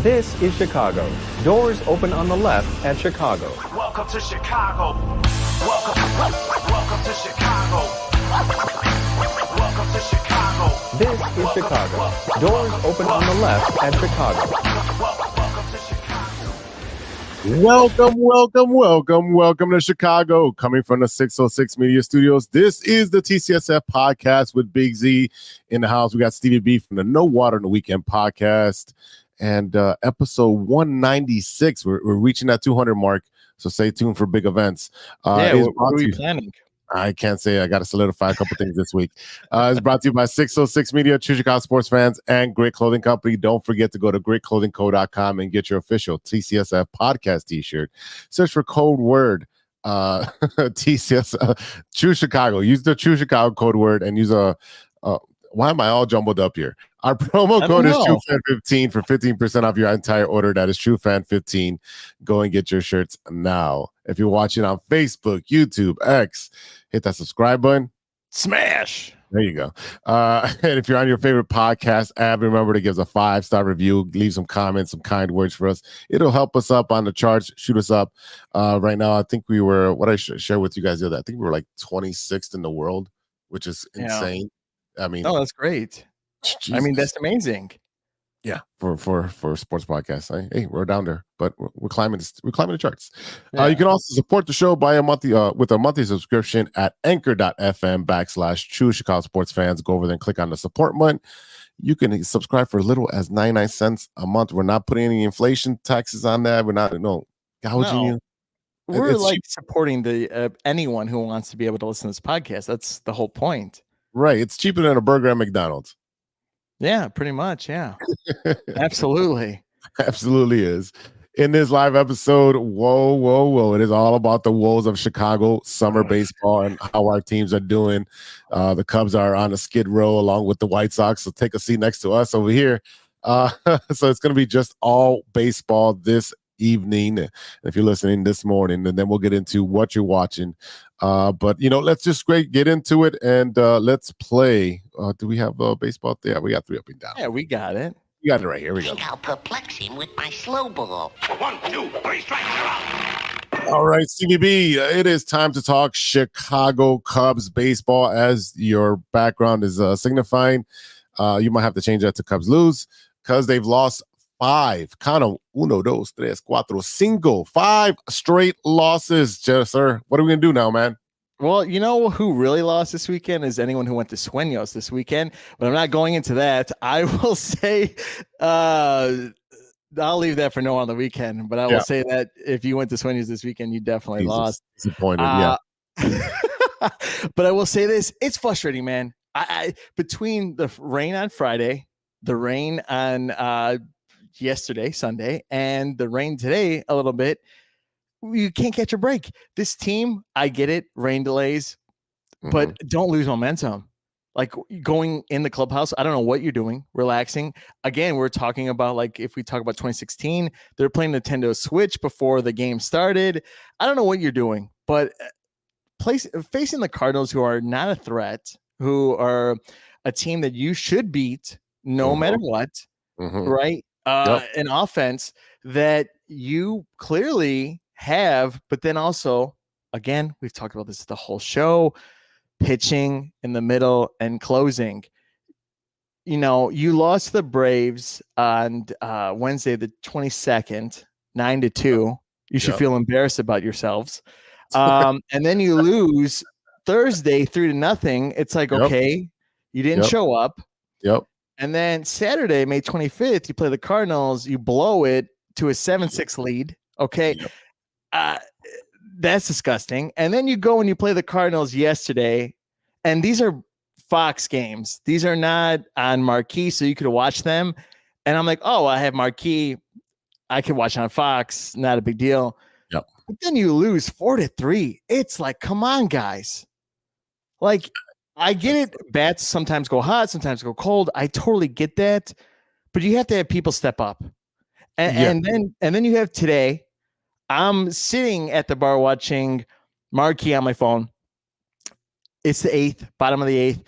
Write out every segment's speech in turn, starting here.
This is Chicago. Doors open on the left at Chicago. Welcome to Chicago. Welcome to Chicago. Welcome to Chicago. This is Chicago. Doors open on the left at Chicago. Welcome to Chicago. Welcome to Chicago. Coming from the 606 Media Studios, this is the TCSF podcast with Big Z in the house. We got Stevie-B from the No Water in the Weekend podcast. And episode 196, we're reaching that 200 mark, so stay tuned for big events. What are we planning? I can't say. I got to solidify a couple things this week. It's brought to you by 606 Media, True Chicago sports fans, and Great Clothing Company. Don't forget to go to greatclothingco.com and get your official TCSF podcast t-shirt. Search for code word TCS True Chicago. Use the True Chicago code word and use a why am I all jumbled up here? Our promo code is TrueFan15 for 15% off your entire order. That is TrueFan15. Go and get your shirts now. If you're watching on Facebook, YouTube, X, hit that subscribe button. Smash. There you go. And if you're on your favorite podcast app, remember to give us a 5-star review. Leave some comments, some kind words for us. It'll help us up on the charts. Shoot us up. Right now, I think we were, what I shared with you guys the other day, I think we were like 26th in the world, which is insane. I mean, that's great. Jesus. I mean, that's amazing. Yeah, for sports podcasts, hey, we're down there, but we're climbing the charts. Yeah. You can also support the show by a monthly with a monthly subscription at anchor.fm/True Chicago Sports Fans. Go over there and click on the support button. You can subscribe for as little as 99 cents a month. We're not putting any inflation taxes on that. We're not gouging you. We're supporting the anyone who wants to be able to listen to this podcast. That's the whole point. Right. It's cheaper than a burger at McDonald's. Yeah, pretty much. Yeah, absolutely. Absolutely is. In this live episode, whoa. It is all about the woes of Chicago summer baseball and how our teams are doing. The Cubs are on a skid row along with the White Sox. So take a seat next to us over here. So it's going to be just all baseball this evening. If you're listening this morning, and then we'll get into what you're watching. But let's just get into it and let's play. Do we have baseball? Yeah, we got 3 up and down. Yeah, we got it. You got it right here. We go. I'll perplex him with my slow ball. 1, 2, 3 strikes, you're out. All right, Stevie-B, it is time to talk Chicago Cubs baseball. As your background is signifying, you might have to change that to Cubs lose because they've lost 5. Count them. 1, 2, 3, 4, 5 straight losses, sir. What are we going to do now, man? Well, you know who really lost this weekend is anyone who went to Sueños this weekend, but I'm not going into that. I will say, I'll leave that for no on the weekend, but I will say that if you went to Sueños this weekend, you definitely lost. Disappointed, But I will say this, it's frustrating, man. I between the rain on Friday, the rain on yesterday, Sunday, and the rain today a little bit, you can't catch a break. This team, I get it, rain delays, but don't lose momentum. Like going in the clubhouse, I don't know what you're doing, relaxing. Again, we're talking about, like, if we talk about 2016, they're playing Nintendo Switch before the game started. I don't know what you're doing, but facing the Cardinals, who are not a threat, who are a team that you should beat no matter what, right? An offense that you clearly have, but then also, again, we've talked about this the whole show, pitching in the middle and closing. You lost the Braves on Wednesday, the 22nd, 9-2. You should feel embarrassed about yourselves. And then you lose Thursday 3-0. It's like, okay, you didn't show up. And then Saturday, May 25th, you play the Cardinals, you blow it to a 7-6 lead. Okay. That's disgusting. And then you go and you play the Cardinals yesterday, and these are Fox games. These are not on Marquee, so you could watch them. And I'm like, oh, I have Marquee. I can watch on Fox. Not a big deal. But then you lose 4-3. It's like, come on, guys. Like, I get it. Bats sometimes go hot, sometimes go cold. I totally get that. But you have to have people step up. And then you have today. I'm sitting at the bar watching Marquee on my phone. It's the 8th, bottom of the 8th.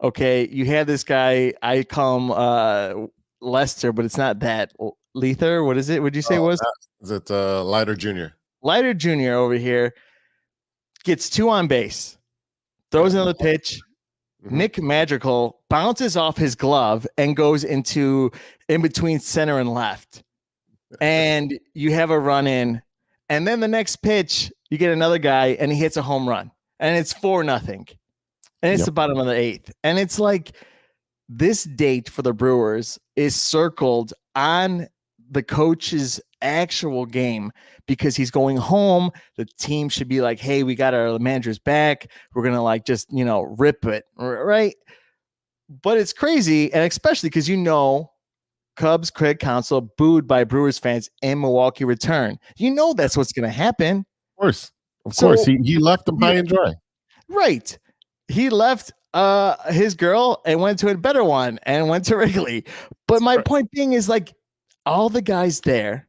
Okay, you have this guy. I call him Lester, but it's not that Lether. What is it? Would you say it was? Is it Leiter Jr.? Leiter Jr. over here gets 2 on base, throws another pitch. Nick Madrigal bounces off his glove and goes in between center and left. And you have a run in. And then the next pitch, you get another guy and he hits a home run. And it's 4-0. And it's the bottom of the 8th. And it's like this date for the Brewers is circled on the coach's actual game because he's going home. The team should be like, hey, we got our managers back. We're going to like just, rip it. Right. But it's crazy. And especially because, Cubs Craig Counsell booed by Brewers fans in Milwaukee return. That's what's going to happen. Of course. He left them high and dry. Right. He left his girl and went to a better one and went to Wrigley. But my point being is like all the guys there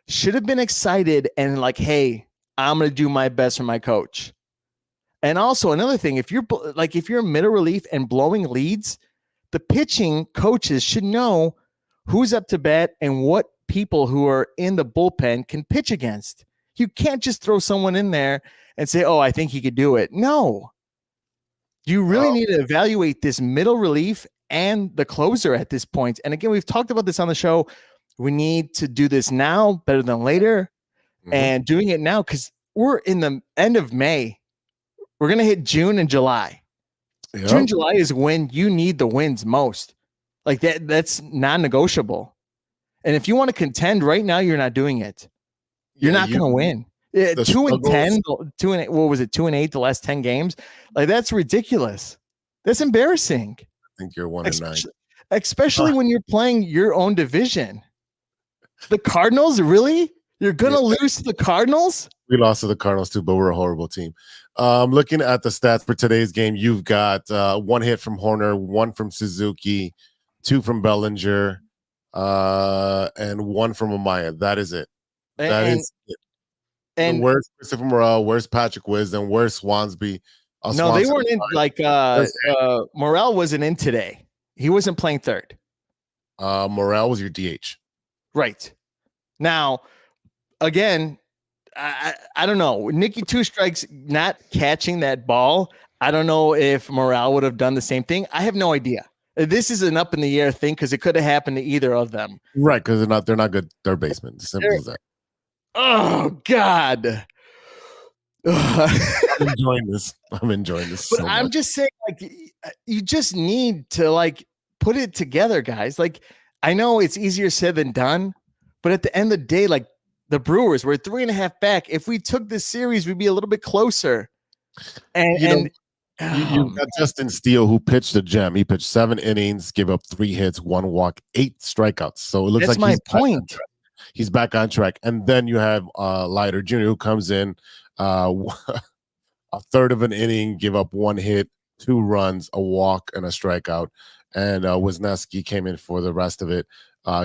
should have been excited and like, hey, I'm going to do my best for my coach. And also another thing, if you're middle relief and blowing leads, the pitching coaches should know who's up to bat and what people who are in the bullpen can pitch against. You can't just throw someone in there and say, oh, I think he could do it. No. You really need to evaluate this middle relief and the closer at this point. And again, we've talked about this on the show. We need to do this now better than later. And doing it now because we're in the end of May. We're going to hit June and July. Yep. June, July is when you need the wins most. Like that's non-negotiable. And if you want to contend right now, you're not doing it. You're not going to win. 2-10, 2-8. What was it? 2-8 the last 10 games. Like that's ridiculous. That's embarrassing. I think you're 1-9. Especially when you're playing your own division. The Cardinals, really? You're gonna lose to the Cardinals? We lost to the Cardinals too, but we're a horrible team. Looking at the stats for today's game, you've got 1 hit from Horner, 1 from Suzuki, 2 from Bellinger, and 1 from Amaya. That is it. That is it. And where's Christopher Morel? Where's Patrick Wisdom? Where's Swansby? No, they weren't in. Morel wasn't in today. He wasn't playing third. Morel was your DH. Right. Now, again, I don't know. Nicky Two Strikes not catching that ball. I don't know if Morel would have done the same thing. I have no idea. This is an up in the air thing because it could have happened to either of them. Right, because they're not good third basemen. Simple as that. Oh God. I'm enjoying this. But so I'm just saying, like, you just need to like put it together, guys. Like, I know it's easier said than done, but at the end of the day, like the Brewers were 3.5 back. If we took this series, we'd be a little bit closer. And you got Justin Steele, who pitched a gem. He pitched 7 innings, gave up 3 hits, 1 walk, 8 strikeouts. So it looks that's like my point. He's back on track. And then you have Leiter Jr., who comes in a third of an inning, give up 1 hit, 2 runs, a walk, and a strikeout. And Wisniewski came in for the rest of it,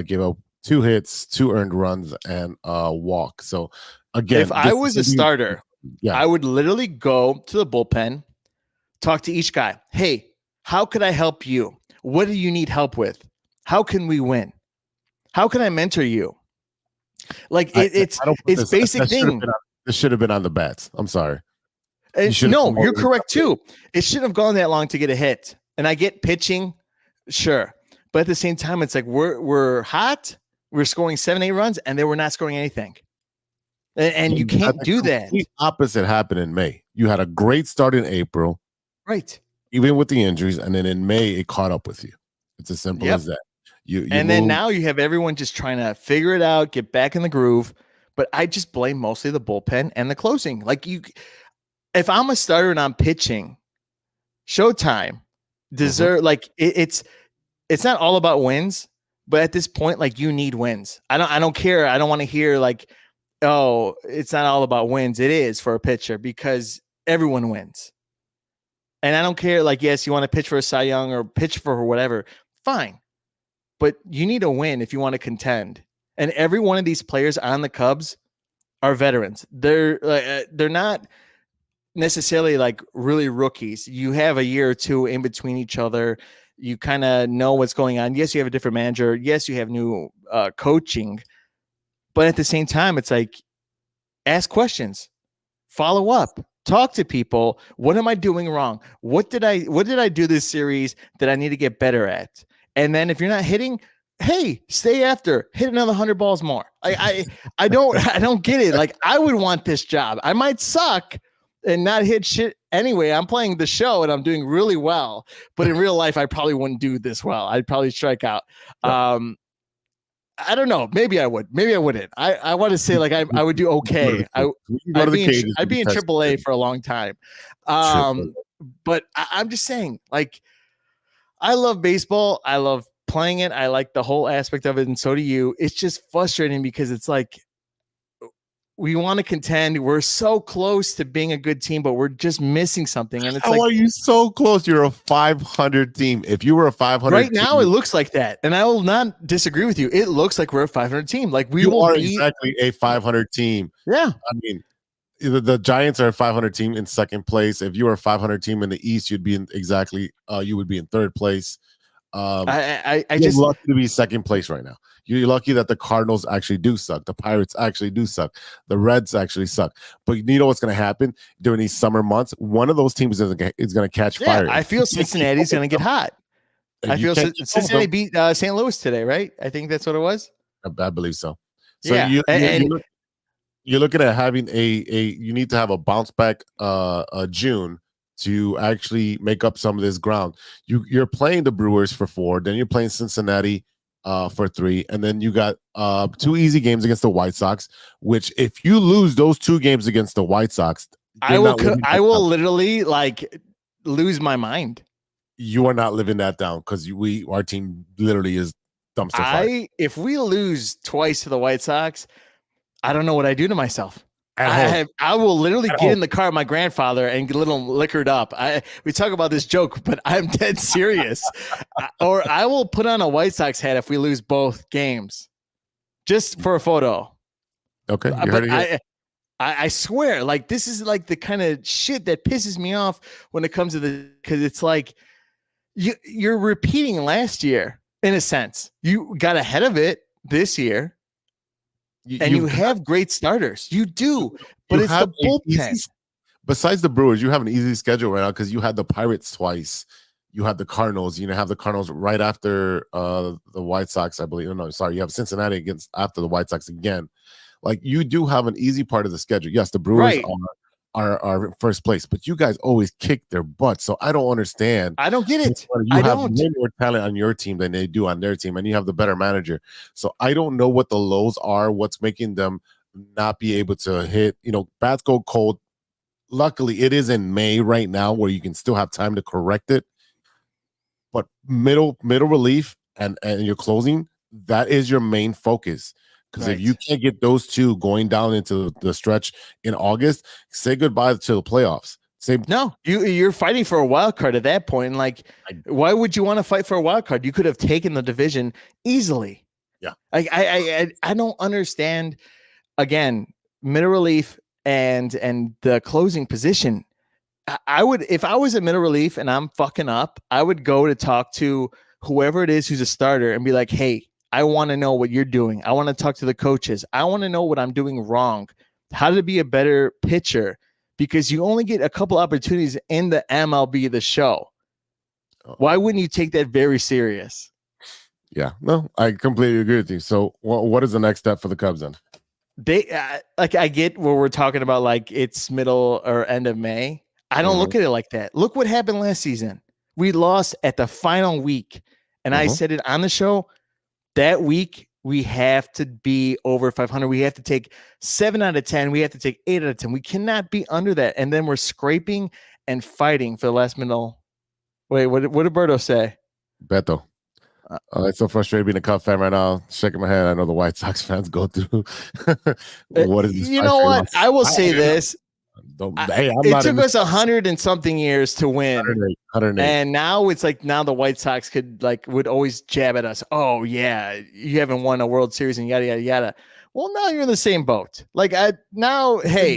gave up 2 hits, 2 earned runs, and a walk. So again, if I was a starter, I would literally go to the bullpen, talk to each guy. Hey, how could I help you? What do you need help with? How can we win? How can I mentor you? Like it's basic thing. This should have been on the bats. I'm sorry. No, you're correct too. It shouldn't have gone that long to get a hit. And I get pitching, sure, but at the same time, it's like we're hot. We're scoring 7-8 runs, and they were not scoring anything. And you can't do that. The opposite happened in May. You had a great start in April, right? Even with the injuries, and then in May it caught up with you. It's as simple as that. Then now you have everyone just trying to figure it out, get back in the groove. But I just blame mostly the bullpen and the closing. Like if I'm a starter and I'm pitching, Showtime deserve like it's not all about wins, but at this point, like you need wins. I don't care. I don't want to hear like, oh, it's not all about wins. It is for a pitcher because everyone wins. And I don't care. Like, yes, you want to pitch for a Cy Young or pitch for whatever. Fine. But you need a win if you want to contend. And every one of these players on the Cubs are veterans. They're not necessarily like really rookies. You have a year or two in between each other. You kind of know what's going on. Yes, you have a different manager. Yes, you have new coaching. But at the same time, it's like, ask questions, follow up, talk to people. What am I doing wrong? What did I do this series that I need to get better at? And then if you're not hitting, hey, stay after, hit another 100 balls more. I don't get it. Like, I would want this job. I might suck and not hit shit anyway. I'm playing the show and I'm doing really well, but in real life, I probably wouldn't do this well. I'd probably strike out. I don't know. Maybe I would. Maybe I wouldn't. I want to say like I would do okay. I'd be in AAA for a long time. But I'm just saying, like, I love baseball. I love playing it. I like the whole aspect of it, and so do you. It's just frustrating because it's like we want to contend. We're so close to being a good team, but we're just missing something. And it's How are you so close? You're a 500 team. If you were a 500 right now, it looks like that. And I will not disagree with you. It looks like we're a 500 team. Like we will be exactly a 500 team. Yeah. I mean, the Giants are a 500 team in second place. If you were a 500 team in the East, you'd be in you would be in third place. I you're just lucky to be second place right now. You're lucky that the Cardinals actually do suck. The Pirates actually do suck. The Reds actually suck. But you know what's going to happen during these summer months? One of those teams is going to catch fire. I feel Cincinnati's going to get hot. I feel Cincinnati beat St. Louis today, right? I think that's what it was. I believe so. So yeah. you're looking at having you need to have a bounce back June to actually make up some of this ground. You're playing the Brewers for 4, then you're playing Cincinnati for 3, and then you got 2 easy games against the White Sox, which if you lose those 2 games against the White Sox, I will literally like lose my mind. You are not living that down because our team literally is dumpster fire. If we lose twice to the White Sox, I don't know what I do to myself. I will literally get in the car with my grandfather and get a little liquored up. We talk about this joke, but I'm dead serious. Or I will put on a White Sox hat if we lose both games, just for a photo. Okay, you heard it. I swear, like this is like the kind of shit that pisses me off when it comes to because it's like you're repeating last year in a sense. You got ahead of it this year. You have great starters. You do, but it's the bullpen. Besides the Brewers, you have an easy schedule right now because you had the Pirates twice. You had the Cardinals. You have the Cardinals right after the White Sox, I believe. No, sorry. You have Cincinnati after the White Sox again. Like, you do have an easy part of the schedule. Yes, the Brewers are first place, but you guys always kick their butts. So I don't understand. I don't get it. You have way more talent on your team than they do on their team, and you have the better manager. So I don't know what the lows are, what's making them not be able to hit. Bats go cold. Luckily, it is in May right now where you can still have time to correct it. But middle relief and your closing, that is your main focus. Because if you can't get those 2 going down into the stretch in August, say goodbye to the playoffs. No, you're fighting for a wild card at that point. Like, why would you want to fight for a wild card? You could have taken the division easily. Yeah, I don't understand. Again, middle relief and the closing position. I would, if I was a middle relief and I'm fucking up, I would go to talk to whoever it is who's a starter and be like, hey, I want to know what you're doing. I want to talk to the coaches. I want to know what I'm doing wrong, how to be a better pitcher, because you only get a couple opportunities in the MLB, the show. Why wouldn't you take that very serious? Yeah, no, I completely agree with you. So what is the next step for the Cubs then? They I get where we're talking about, like it's middle or end of May. I don't look at it like that. Look what happened last season. We lost at the final week. And I said it on the show. That week, we have to be over 500. We have to take 7 out of 10. We have to take 8 out of 10. We cannot be under that. And then we're scraping and fighting for the last minute. Wait, what did Berto say? Beto. It's so frustrating being a Cub fan right now. Shaking my head. I know the White Sox fans go through. What is this? You know what? I will say this. It took us 100 and something years to win. 108. And now it's like the White Sox would always jab at us. Oh yeah, you haven't won a World Series and yada yada yada. Well, now you're in the same boat. Hey,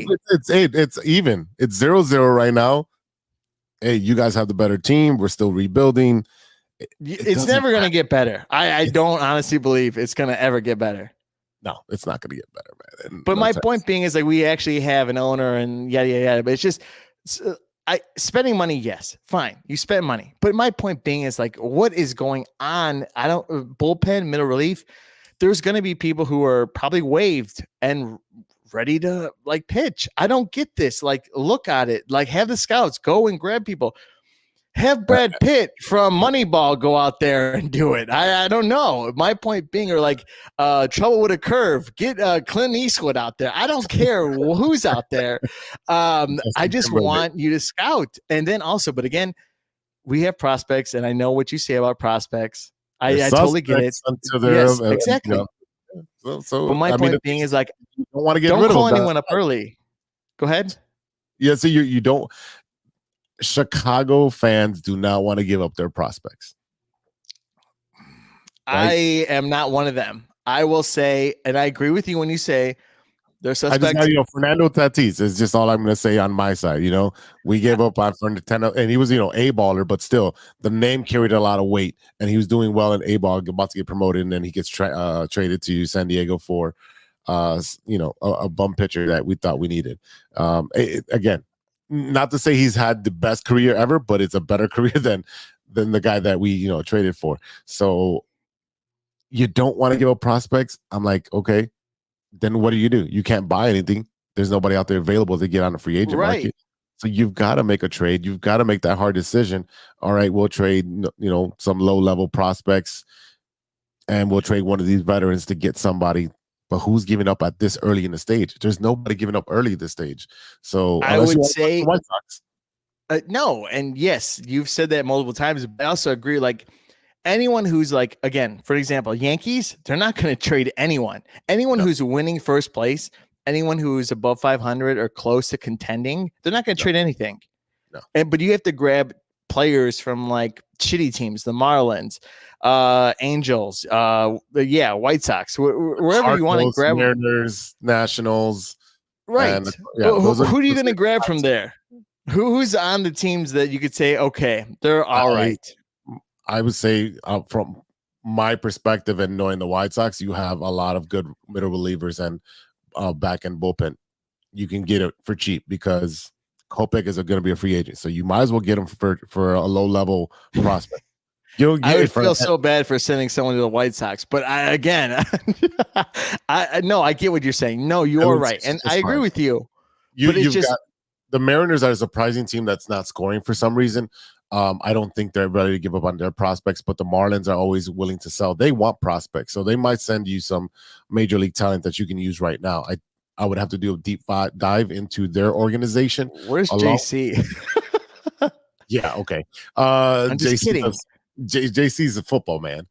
it's even. It's 0-0 right now. Hey, you guys have the better team. We're still rebuilding. It's never going to get better. I don't honestly believe it's going to ever get better. No, it's not going to get better, man. But my point being is like we actually have an owner and yada yada yada. But it's just spending money. Yes, fine, you spend money. But my point being is like what is going on? I don't bullpen, middle relief. There's going to be people who are probably waived and ready to like pitch. I don't get this. Like look at it. Like have the scouts go and grab people. Have Brad Pitt from Moneyball go out there and do it. I don't know. My point being, or like Trouble with a Curve. Get Clint Eastwood out there. I don't care who's out there. I just want you to scout. And then also, but again, we have prospects, and I know what you say about prospects. I totally get it. Yes, exactly. So my point being is like, you don't want to get don't rid call of anyone up early. Go ahead. Yeah, so you don't. Chicago fans do not want to give up their prospects. Right? I am not one of them. I will say, and I agree with you when you say they're suspects. I just, Fernando Tatis is just all I'm going to say on my side. We gave up on Fernando, and he was, a baller, but still, the name carried a lot of weight, and he was doing well in A ball, about to get promoted, and then he gets traded to San Diego for, a bum pitcher that we thought we needed. Again. Not to say he's had the best career ever, but it's a better career than the guy that we traded for. So you don't want to give up prospects. I'm like, okay, then what do? You can't buy anything. There's nobody out there available to get on the free agent market. So you've got to make a trade. You've got to make that hard decision. All right, we'll trade some low level prospects, and we'll trade one of these veterans to get somebody. But who's giving up at this early in the stage? There's nobody giving up early at this stage. So I would say White Sox. No. And yes, you've said that multiple times, but I also agree. Like anyone who's like, again, for example, Yankees, they're not going to trade anyone. Anyone who's winning first place, anyone who's above 500 or close to contending, they're not going to trade anything. No. But you have to grab players from like shitty teams, the Marlins, Angels, White Sox, wherever Cardinals, you want to grab. Mariners, Nationals, right? And, who are you going to grab from there? Who's on the teams that you could say, okay, they're all right? I would say, from my perspective and knowing the White Sox, you have a lot of good middle relievers and back end bullpen. You can get it for cheap because Kopech is going to be a free agent, so you might as well get him for a low level prospect. I would feel so bad for sending someone to the White Sox, but I get what you're saying. No, you are right, and I agree with you. You've got the Mariners are a surprising team that's not scoring for some reason. I don't think they're ready to give up on their prospects, but the Marlins are always willing to sell. They want prospects, so they might send you some major league talent that you can use right now. I would have to do a deep dive into their organization. Where's JC? Yeah, okay. I'm just kidding. JC's a football man.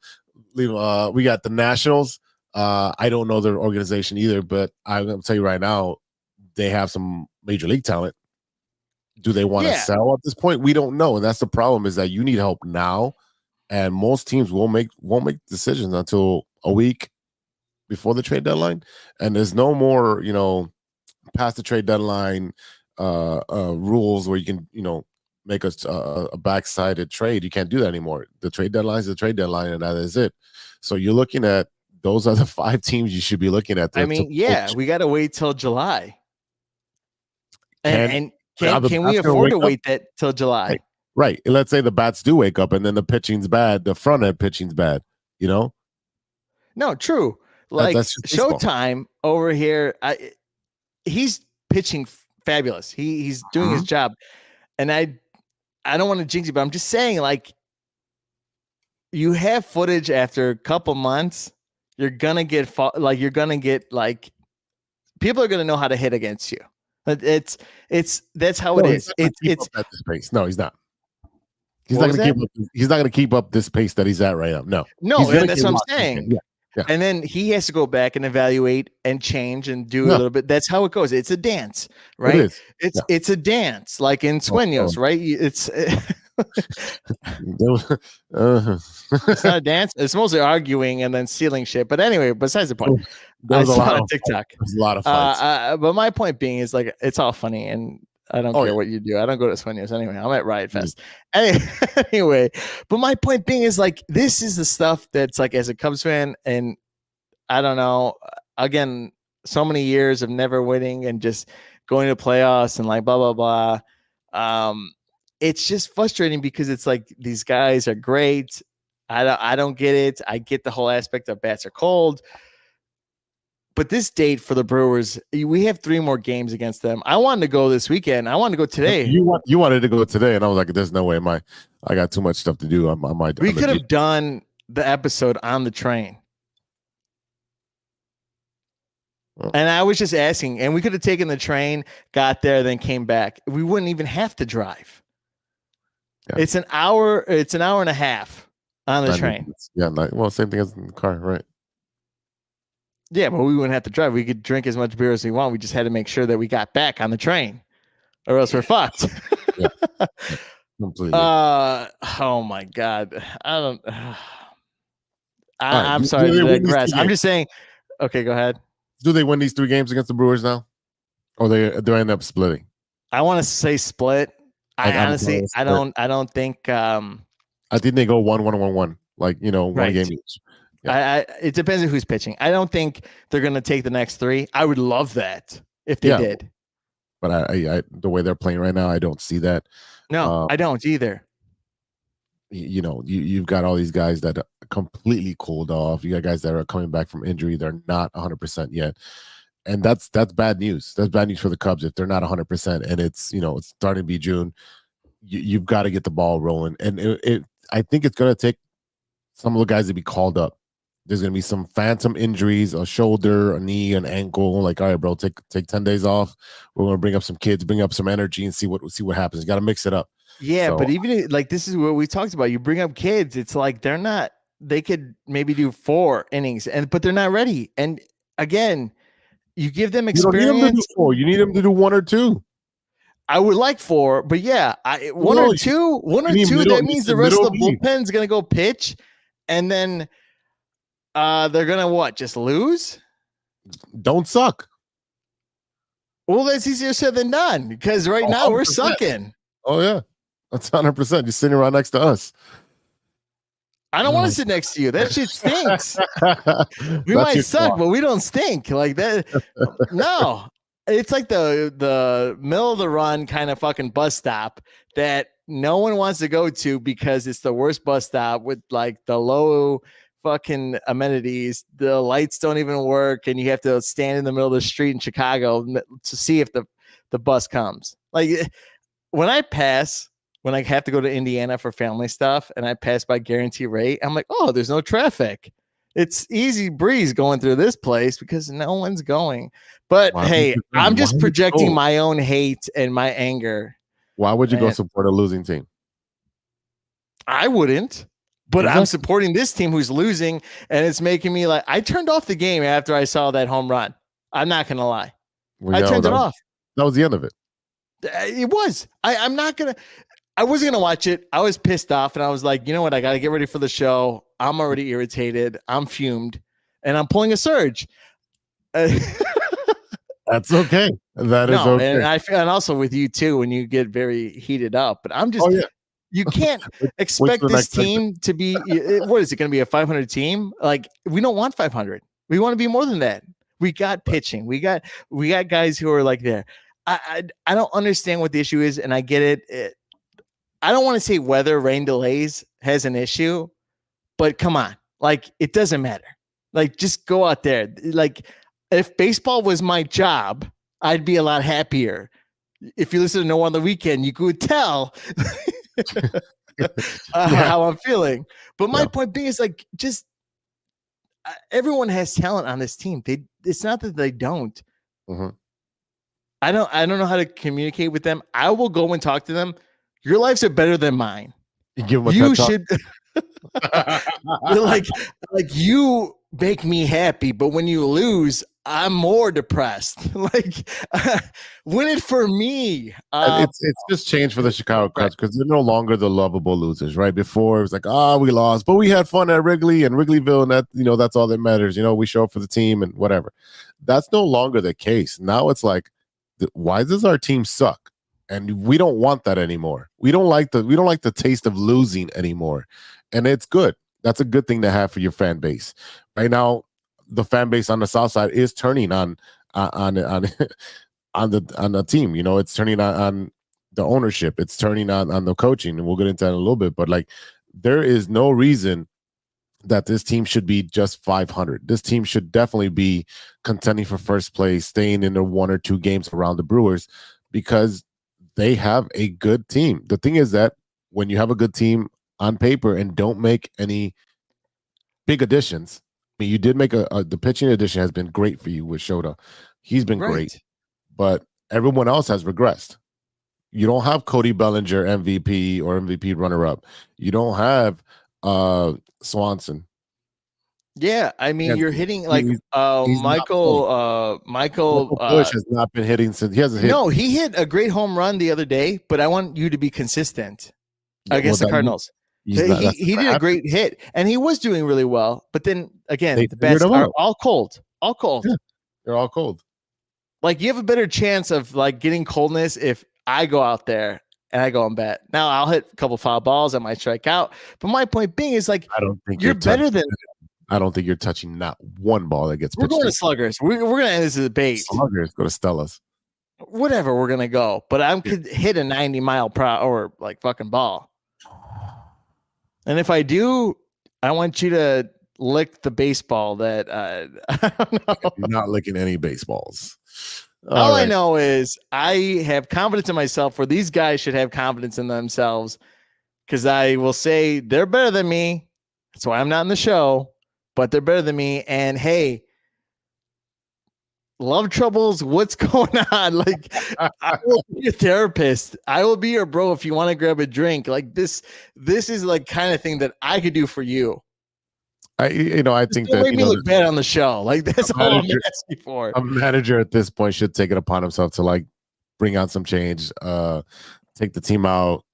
We got the Nationals. I don't know their organization either, but I'm going to tell you right now, they have some major league talent. Do they want to sell at this point? We don't know, and that's the problem. Is that you need help now, and most teams won't make decisions until a week before the trade deadline, and there's no more past the trade deadline rules where you can make a backsided trade. You can't do that anymore. The trade deadline is the trade deadline, and that is it. So you're looking at those are the 5 teams you should be looking at. We got to wait till July. And can we afford to wait that till July? Right. Let's say the bats do wake up, and then the pitching's bad. The front end pitching's bad. No, true. Like Showtime over here, he's pitching fabulous. He's doing his job, and I don't want to jinx it, but I'm just saying, like, you have footage after a couple months, you're gonna get people are gonna know how to hit against you. That's how it is. It's at this pace. No, he's not. He's not going to keep up this pace that he's at right now. No, that's what I'm saying. Yeah. And then he has to go back and evaluate and change and do a little bit. That's how it goes. It's a dance, right? It's a dance, like in Sueños, right? It's it's not a dance. It's mostly arguing and then stealing shit. But anyway, besides the point, I saw on TikTok. There's a lot of fights. But my point being is, like, it's all funny, and I don't Oh, care yeah. what you do. I don't go to Swingers anyway. I'm at Riot Fest. Anyway, but my point being is like, this is the stuff that's like, as a Cubs fan, and I don't know, again, so many years of never winning and just going to playoffs and like blah, blah, blah. It's just frustrating because it's like, these guys are great. I don't get it. I get the whole aspect of bats are cold. But this date for the Brewers, we have 3 more games against them. I wanted to go this weekend. I wanted to go today. You wanted to go today, and I was like, "There's no way. I got too much stuff to do." We could have done the episode on the train, and I was just asking. And we could have taken the train, got there, then came back. We wouldn't even have to drive. Yeah. It's an hour. It's an hour and a half on the train. Well, same thing as in the car, right? Yeah, but we wouldn't have to drive. We could drink as much beer as we want. We just had to make sure that we got back on the train, or else we're fucked. Yeah, completely. Oh my God. I don't. I'm sorry to digress. I'm just saying. Okay, go ahead. Do they win these 3 games against the Brewers now, or do they end up splitting? I want to say split. I honestly, I don't think. I think they go 1-1-1-1, like one right. game each. Yeah. It depends on who's pitching. I don't think they're going to take the next 3. I would love that if they did. But I the way they're playing right now, I don't see that. No, I don't either. You've got all these guys that are completely cooled off. You got guys that are coming back from injury. They're not 100% yet. And that's bad news. That's bad news for the Cubs if they're not 100%. And it's, it's starting to be June. You've got to get the ball rolling. And I think it's going to take some of the guys to be called up. There's going to be some phantom injuries, a shoulder, a knee, an ankle. Like, all right, bro, take 10 days off. We're going to bring up some kids, bring up some energy, and see what happens. You got to mix it up. Yeah, but even like this is what we talked about. You bring up kids, it's like they could maybe do 4 innings, but they're not ready. And again, you give them experience. You don't need them to do 4. You need them to do 1 or 2. I would like 4, but yeah, one or two. That means the rest of the bullpen's going to go pitch, and then they're going to what? Just lose? Don't suck. Well, that's easier said than done because right now 100%. We're sucking. Oh yeah, that's 100%. You're sitting right next to us. I don't want to sit next to you. That shit stinks. We might suck, but we don't stink like that. No, it's like the middle of the run kind of fucking bus stop that no one wants to go to because it's the worst bus stop with like the low fucking amenities. The lights don't even work, and you have to stand in the middle of the street in Chicago to see if the bus comes. Like when I have to go to Indiana for family stuff and I pass by Guarantee Rate, I'm like, oh, there's no traffic. It's easy breeze going through this place because no one's going. But hey, I'm just projecting my own hate and my anger. Why would you go support a losing team? I wouldn't, but I'm supporting this team who's losing, and it's making me like, I turned off the game after I saw that home run. I'm not going to lie. I turned it off. That was the end of it. It was. I wasn't going to watch it. I was pissed off, and I was like, you know what? I got to get ready for the show. I'm already irritated. I'm fumed, and I'm pulling a surge. That's okay. That is okay. And also with you too, when you get very heated up. But I'm just, you can't expect this team to be. What is it going to be? A 500 team? Like we don't want 500. We want to be more than that. We got pitching. We got guys who are like there. I don't understand what the issue is, and I get it. I don't want to say weather, rain delays has an issue, but come on, like it doesn't matter. Like just go out there. Like if baseball was my job, I'd be a lot happier. If you listen to No on the Weekend, you could tell how I'm feeling. But my point being is like just everyone has talent on this team. It's not that they don't. Mm-hmm. I don't know how to communicate with them. I will go and talk to them. Your lives are better than mine. You should like you make me happy, but when you lose, I'm more depressed. Like win it for me. It's just changed for the Chicago Cubs because they're no longer the lovable losers, right? Before it was like, we lost, but we had fun at Wrigley and Wrigleyville, and that that's all that matters. We show up for the team and whatever. That's no longer the case. Now it's like, why does our team suck? And we don't want that anymore. We don't like the taste of losing anymore. And it's good. That's a good thing to have for your fan base. Right now, the fan base on the South Side is turning on the team. You know, it's turning on the ownership. It's turning on the coaching, and we'll get into that in a little bit. But like, there is no reason that this team should be just 500. This team should definitely be contending for first place, staying in the 1 or 2 games around the Brewers, because they have a good team. The thing is that when you have a good team on paper and don't make any big additions, I mean, you did make the pitching addition has been great for you with Shota. He's been great, but everyone else has regressed. You don't have Cody Bellinger MVP or MVP runner-up. You don't have Swanson. Yeah, I mean, you're hitting like he's Michael Bush has not been hitting since he hasn't hit. No, he hit a great home run the other day, but I want you to be consistent against the Cardinals. He did a great hit, and he was doing really well. But then again, the bats are all cold. All cold. Yeah, they're all cold. Like, you have a better chance of like getting coldness if I go out there and I go and bat. Now I'll hit a couple foul balls, I might strike out. But my point being is like, I don't think you're better than. I don't think you're touching not one ball that gets pitched. We're going to sluggers. We're going to end this debate. Sluggers go to Stellas. Whatever, we're going to go. But I could hit a 90-mile-per-hour like fucking ball. And if I do, I want you to lick the baseball that I don't know. You're not licking any baseballs. All right. I know is I have confidence in myself, where these guys should have confidence in themselves, because I will say they're better than me. That's why I'm not in the show, but they're better than me. And hey, love troubles, what's going on? Like, I will be your therapist. I will be your bro if you want to grab a drink. Like, this is like kind of thing that I could do for you. I think that make me look bad on the show. Like, that's all I'm asking for. A manager at this point should take it upon himself to like bring out some change, take the team out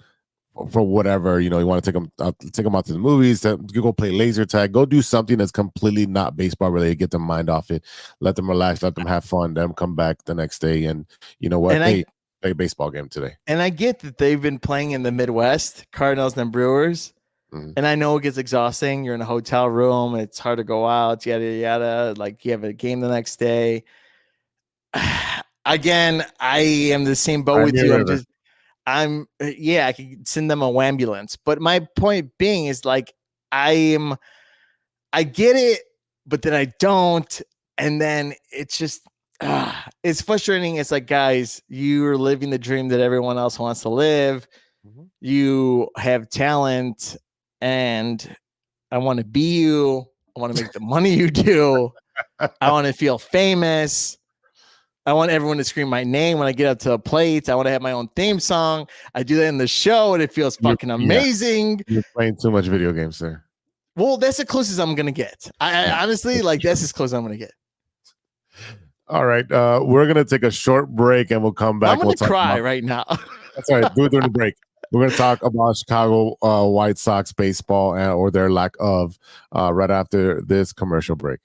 for whatever, you want to take them out to the movies, go play laser tag, go do something that's completely not baseball related, get their mind off it, let them relax, let them have fun, them come back the next day, and you know what, play a baseball game today. And I get that they've been playing in the Midwest, Cardinals and Brewers. And I know it gets exhausting. You're in a hotel room. It's hard to go out, yada, yada. Like, you have a game the next day. Again, I am the same boat with you. I could send them a ambulance. But my point being is, like, I get it, but then I don't. And then it's just, it's frustrating. It's like, guys, you're living the dream that everyone else wants to live. Mm-hmm. You have talent. And I want to be you. I want to make the money you do. I want to feel famous. I want everyone to scream my name when I get up to a plate. I want to have my own theme song. I do that in the show, and it feels fucking amazing. You're playing too much video games, sir. Well, that's the closest I'm going to get. I honestly, like, that's as close as I'm going to get. All right. We're going to take a short break, and we'll come back. I'm going to cry right now. That's all right. Do it during the break. We're going to talk about Chicago White Sox baseball or their lack of right after this commercial break.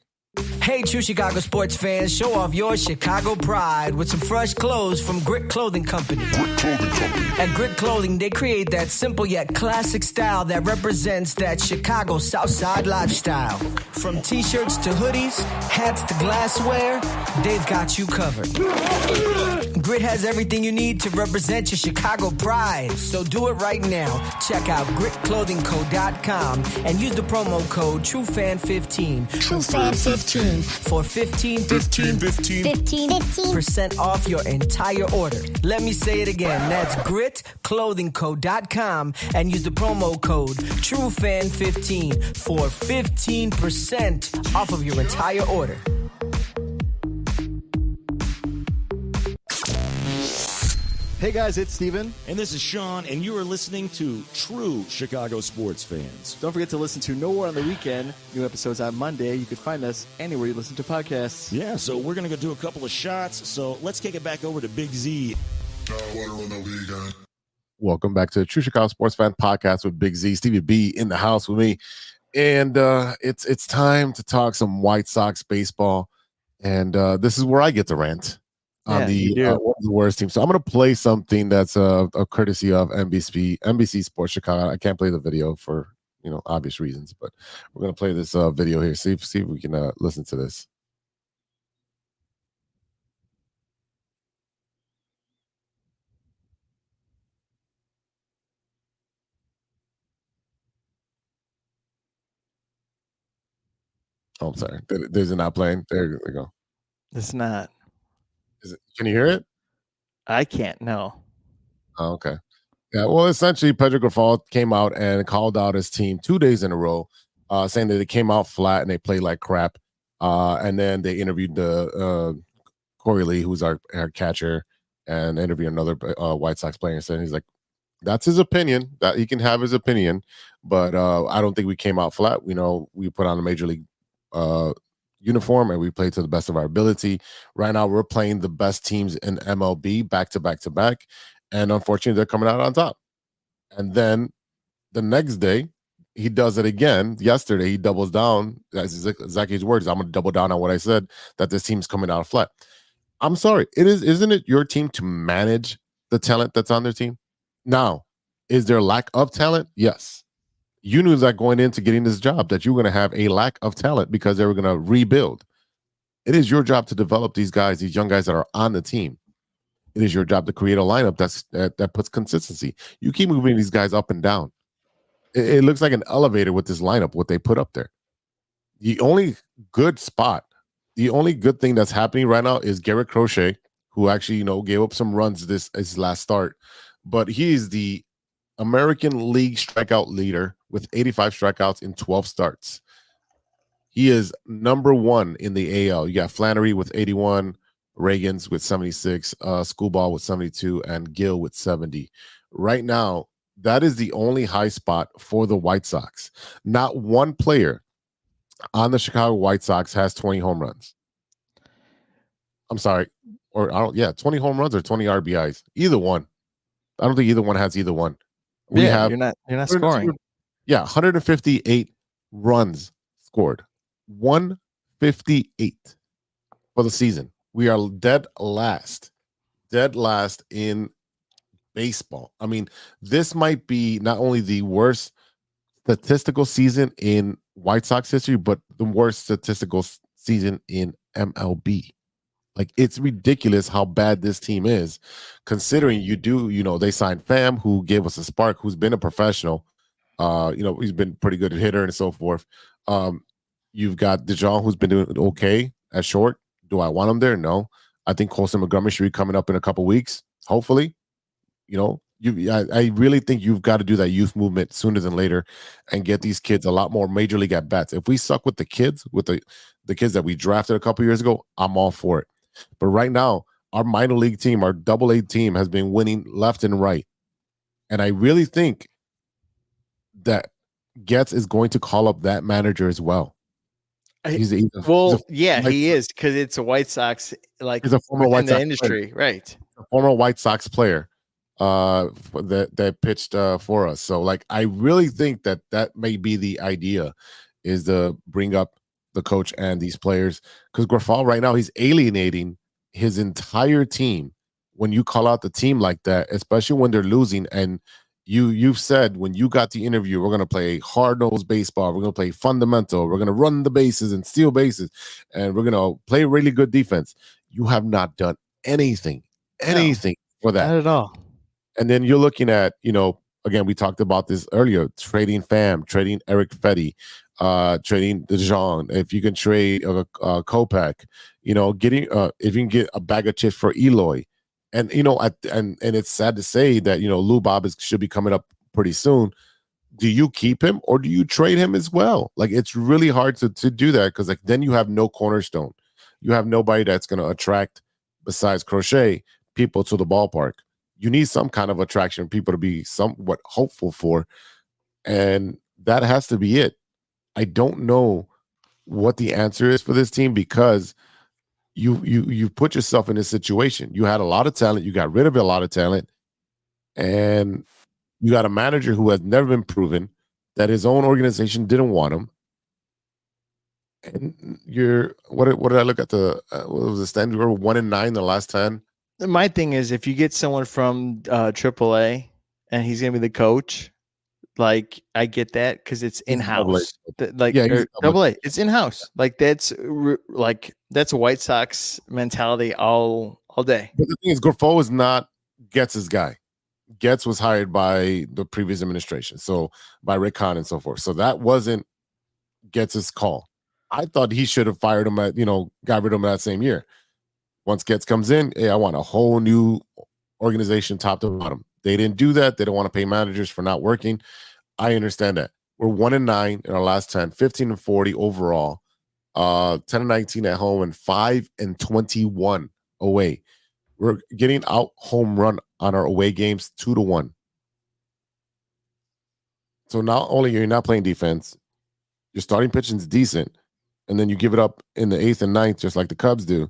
Hey, true Chicago sports fans, show off your Chicago pride with some fresh clothes from Grit Clothing Company. At Grit Clothing, they create that simple yet classic style that represents that Chicago Southside lifestyle. From t-shirts to hoodies, hats to glassware, they've got you covered. Grit has everything you need to represent your Chicago pride. So do it right now. Check out gritclothingco.com and use the promo code TrueFan15. TrueFan15. For 15% off your entire order. Let me say it again. That's gritclothingco.com and use the promo code TrueFan15 for 15% off of your entire order. Hey guys, it's Steven. And this is Sean, and you are listening to True Chicago Sports Fans. Don't forget to listen to Nowhere on the Weekend. New episodes on Monday. You can find us anywhere you listen to podcasts. Yeah, so we're going to go do a couple of shots. So let's kick it back over to Big Z. Welcome back to the True Chicago Sports Fan Podcast with Big Z. Stevie-B in the house with me. And it's time to talk some White Sox baseball. And this is where I get to rant. on one of the worst teams. So I'm going to play something that's a courtesy of NBC Sports Chicago. I can't play the video for obvious reasons, but we're going to play this video here. See if we can listen to this. Oh, I'm sorry. There's not playing. There we go. It's not. Can you hear it? I can't. No. Oh, okay. Yeah. Well, essentially, Pedro Grifol came out and called out his team 2 days in a row, saying that they came out flat and they played like crap. And then they interviewed the Corey Lee, who's our catcher, and interviewed another White Sox player. And said he's like, that's his opinion. That he can have his opinion, but I don't think we came out flat. We put on a major league uniform and we played to the best of our ability. Right now, we're playing the best teams in MLB back to back to back, and unfortunately, they're coming out on top. And then the next day, he does it again. Yesterday, he doubles down. That's exactly his words. I'm going to double down on what I said, that this team's coming out flat. I'm sorry. Isn't it your team to manage the talent that's on their team? Now, is there lack of talent? Yes. You knew that going into getting this job that you were going to have a lack of talent because they were going to rebuild. It is your job to develop these guys, these young guys that are on the team. It is your job to create a lineup that puts consistency. You keep moving these guys up and down. It looks like an elevator with this lineup, what they put up there. The only good thing that's happening right now is Garrett Crochet, who actually, gave up some runs his last start. But he is the American League strikeout leader with 85 strikeouts in 12 starts. He is number one in the AL. You got Flannery with 81, Reagans with 76, Schoolball with 72, and Gill with 70. Right now, that is the only high spot for the White Sox. Not one player on the Chicago White Sox has 20 home runs. I'm sorry. 20 home runs or 20 RBIs. Either one. I don't think either one has either one. You're not scoring. Yeah, 158 runs scored. 158 for the season. We are dead last in baseball. I mean, this might be not only the worst statistical season in White Sox history, but the worst statistical season in MLB. Like, it's ridiculous how bad this team is, considering they signed Pham, who gave us a spark, who's been a professional. He's been pretty good at hitter and so forth. You've got DeJong, who's been doing okay at short. Do I want him there? No. I think Colson Montgomery should be coming up in a couple weeks, hopefully. I really think you've got to do that youth movement sooner than later and get these kids a lot more major league at bats. If we suck with the kids, with the kids that we drafted a couple years ago, I'm all for it. But right now, our minor league team, our AA team, has been winning left and right. And I really think that Getz is going to call up that manager as well. He is, because it's a White Sox, he's a former White Sox industry, player. Right? A former White Sox player that pitched for us. So, I really think that may be the idea, is to bring up the coach and these players, because Grifol right now, he's alienating his entire team when you call out the team like that, especially when they're losing. And you've said when you got the interview, we're going to play hard-nosed baseball, we're going to play fundamental, we're going to run the bases and steal bases, and we're going to play really good defense. You have not done anything for that. Not at all. And then you're looking at, again, we talked about this earlier, trading Pham, trading Eric Fetty, trading DeJong. If you can trade Kopech, getting if you can get a bag of chips for Eloy. And and it's sad to say that Lou Bob should be coming up pretty soon. Do you keep him or do you trade him as well? It's really hard to do that, because then you have no cornerstone. You have nobody that's going to attract, besides Crochet, people to the ballpark. You need some kind of attraction, people to be somewhat hopeful for, and that has to be it. I don't know what the answer is for this team, because you put yourself in this situation. You had a lot of talent, you got rid of a lot of talent, and you got a manager who has never been proven, that his own organization didn't want him. And you're what did I look at the what was the standard? We were 1-9 the last 10. My thing is, if you get someone from AAA and he's gonna be the coach, like I get that because it's He's in a double A. house. Like Yeah, he's or a double double A, it's in house. Like that's that's a White Sox mentality all day. But the thing is, Grifol is not Getz's guy. Getz was hired by the previous administration, so by Rick Hahn and so forth. So that wasn't Getz's call. I thought he should have fired him got rid of him that same year. Once Getz comes in, hey, I want a whole new organization top to bottom. They didn't do that. They don't want to pay managers for not working. I understand that. We're 1-9 in our last 10, 15-40 overall, 10-19 at home, and 5-21 away. We're getting out home run on our away games 2-1. So not only are you not playing defense, your starting pitching is decent, and then you give it up in the 8th and 9th, just like the Cubs do.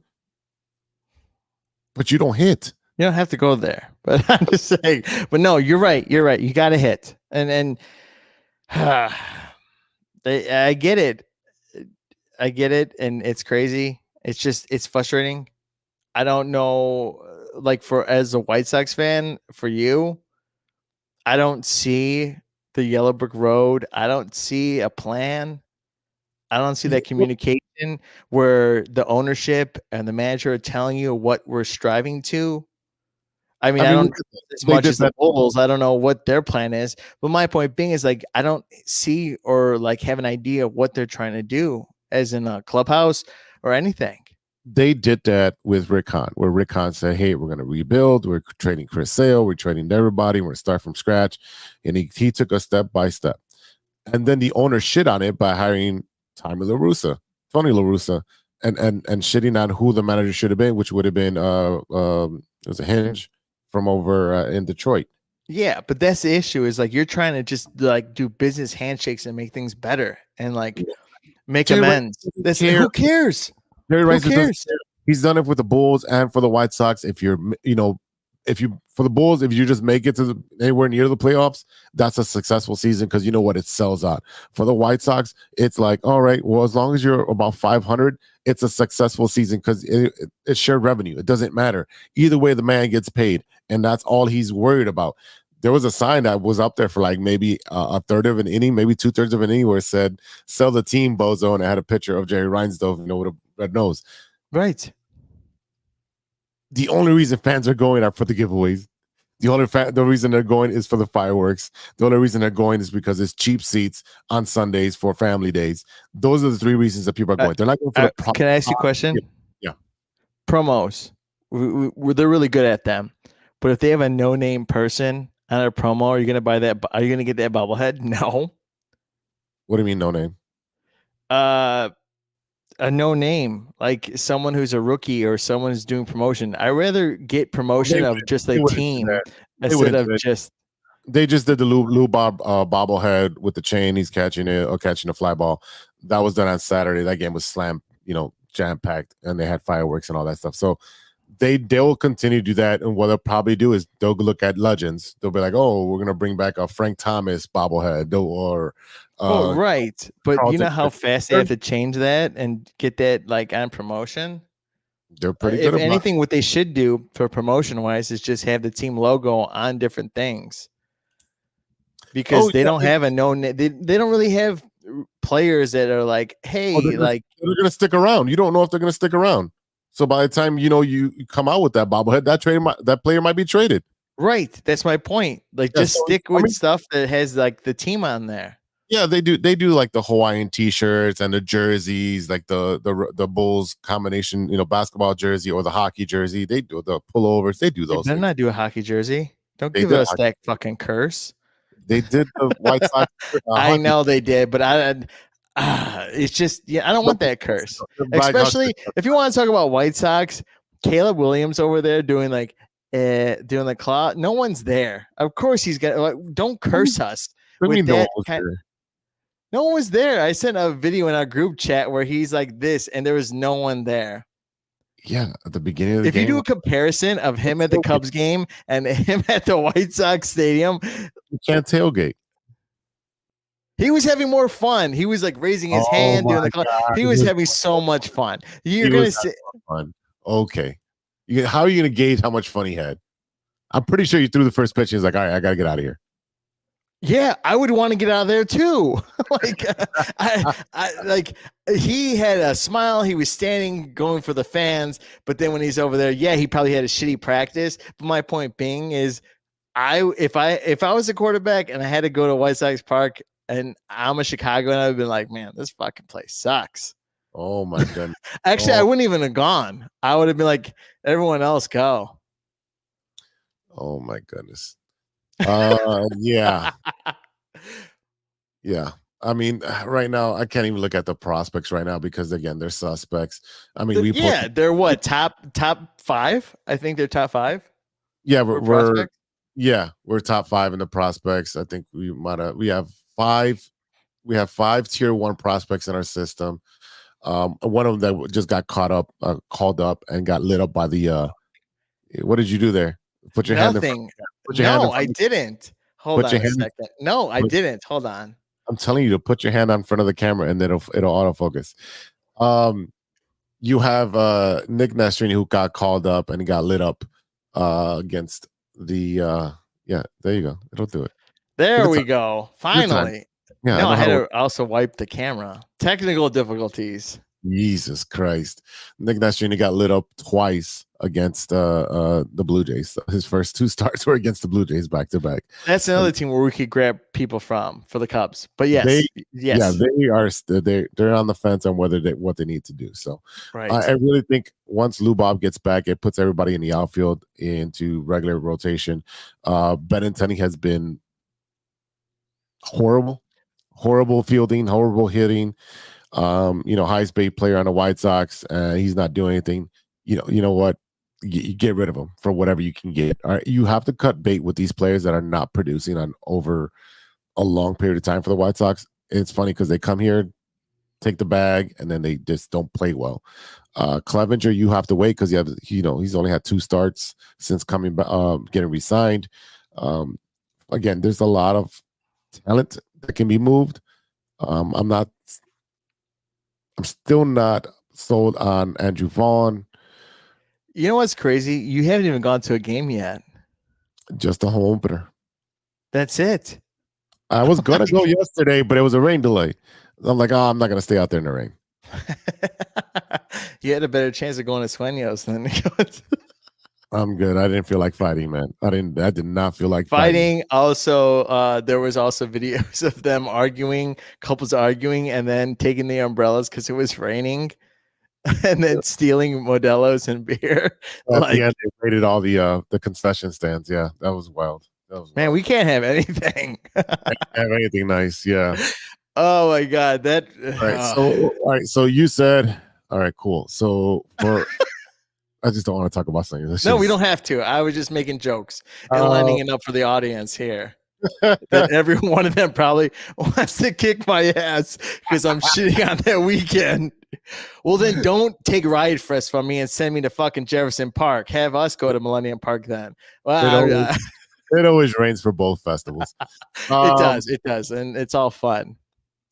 But you don't hit. You don't have to go there, but I'm just saying. But no, you're right. You're right. You got to hit, and I get it. I get it, and it's crazy. It's frustrating. I don't know, like as a White Sox fan, for you, I don't see the yellow brick road. I don't see a plan. I don't see that communication where the ownership and the manager are telling you what we're striving to. I mean, I don't as much as the Bulls. I don't know what their plan is, but my point being is like I don't see or like have an idea what they're trying to do as in a clubhouse or anything. They did that with Rick Hahn, where Rick Hahn said, hey, we're going to rebuild. We're trading Chris Sale. We're trading everybody. We're going to start from scratch. And he took us step by step. And then the owner shit on it by hiring Tony La Russa, and shitting on who the manager should have been, which would have been it was a Hinge from over in Detroit. Yeah, but that's the issue is like you're trying to just like do business handshakes and make things better and like make amends. Who cares? Who cares? He's done it with the Bulls and for the White Sox. If you're, for the Bulls, if you just make it to anywhere near the playoffs, that's a successful season because you know what, it sells out. For the White Sox, it's like, all right, well, as long as you're about 500, it's a successful season because it's shared revenue. It doesn't matter. Either way, the man gets paid, and that's all he's worried about. There was a sign that was up there for like maybe a third of an inning, maybe 2/3 of an inning, where it said, sell the team, bozo, and it had a picture of Jerry Reinsdorf, with a red nose. Right. The only reason fans are going are for the giveaways. The reason they're going is for the fireworks. The only reason they're going is because it's cheap seats on Sundays for family days. Those are the three reasons that people are going. They're not going for the Can I ask you a question? Yeah. Promos. They're really good at them. But if they have a no-name person on a promo, are you going to buy that? Are you going to get that bobblehead? No. What do you mean no name? A no name, like someone who's a rookie or someone who's doing promotion. I rather get promotion of just a team instead of just. They just did the Lou Bob bobblehead with the chain. He's catching it or catching a fly ball. That was done on Saturday. That game was slammed, jam packed, and they had fireworks and all that stuff. So they'll continue to do that. And what they'll probably do is they'll look at legends. They'll be like, oh, we're gonna bring back a Frank Thomas bobblehead, or. Right, but Carlton, you know how fast they have to change that and get that like on promotion. They're pretty good. If anything, what they should do for promotion wise is just have the team logo on different things, because they don't have a known. They don't really have players that are like, hey, they're gonna stick around. You don't know if they're gonna stick around. So by the time you come out with that bobblehead, that player might be traded. Right, that's my point. Like, just stick with stuff that has like the team on there. Yeah, they do. They do like the Hawaiian T-shirts and the jerseys, like the Bulls combination, basketball jersey or the hockey jersey. They do the pullovers. They do those. They're not do a hockey jersey. Don't give us that fucking curse. They did the White Sox. I know they did, but it's just I don't want that curse. Especially if you want to talk about White Sox, Caleb Williams over there doing like doing the claw. No one's there. Of course he's got. Like, don't curse us. No one was there. I sent a video in our group chat where he's like this, and there was no one there. Yeah, at the beginning of the game. If you do a comparison of him at the Cubs game and him at the White Sox stadium, you can't tailgate. He was having more fun. He was like raising his hand, doing the God. he was having so much fun. You're gonna say fun. Okay. How are you gonna gauge how much fun he had? I'm pretty sure you threw the first pitch. He's like, all right, I gotta get out of here. yeah, I would want to get out of there too. Like, I like he had a smile. He was standing, going for the fans. But then when he's over there, yeah, he probably had a shitty practice. But my point being is, if I was a quarterback and I had to go to White Sox Park and I'm a Chicago, and I've been like, man, this fucking place sucks. Oh my goodness. Actually, I wouldn't even have gone. I would have been like, everyone else go. Oh my goodness. Yeah. Yeah. I mean, right now I can't even look at the prospects right now because again, they're suspects. I mean, They're what, top 5? I think they're top 5. Yeah, for we're prospects? we're top 5 in the prospects. I think we have 5 tier 1 prospects in our system. One of them that just got called up and got lit up by the what did you do there? Put your hand Nothing. put your hand No, I didn't. Hold on a second. No, I didn't. Hold on. I'm telling you to put your hand on front of the camera and then it'll autofocus. You have Nick Nestrini who got called up and he got lit up against the yeah, there you go. It'll do it. There we go. Finally. Yeah, No, I had to also wipe the camera. Technical difficulties. Jesus Christ. Nick Nestrini got lit up twice against the Blue Jays. His first 2 starts were against the Blue Jays back to back. That's another team where we could grab people from for the Cubs. But yes, yeah, they're on the fence on what they need to do. So right. I really think once Lou Bob gets back, it puts everybody in the outfield into regular rotation. Benintendi has been horrible fielding, horrible hitting. Highest paid player on the White Sox. He's not doing anything. You know what? You get rid of him for whatever you can get. All right, you have to cut bait with these players that are not producing on over a long period of time for the White Sox. It's funny because they come here, take the bag, and then they just don't play well. Clevenger, you have to wait because he's only had 2 starts since coming back, getting re-signed. Again, there's a lot of talent that can be moved. I'm still not sold on Andrew Vaughn. You know what's crazy? You haven't even gone to a game yet. Just a home opener. That's it. I was going to go yesterday, but it was a rain delay. I'm like, I'm not going to stay out there in the rain. You had a better chance of going to Sueños than I'm good. I didn't feel like fighting, man. I did not feel like fighting. Also, there was also videos of them arguing, couples arguing, and then taking the umbrellas because it was raining, and then stealing Modelo's and beer. At the end, they raided all the concession stands. Yeah, that was wild. Man, we can't have anything. Can't have anything nice. Yeah. Oh my God. All right. So you said, all right, cool. So I just don't want to talk about something. We don't have to. I was just making jokes and lining it up for the audience here. That every one of them probably wants to kick my ass because I'm shitting on their weekend. Well, then don't take Riot Fest from me and send me to fucking Jefferson Park. Have us go to Millennium Park then. Well, it always rains for both festivals. It does. And it's all fun.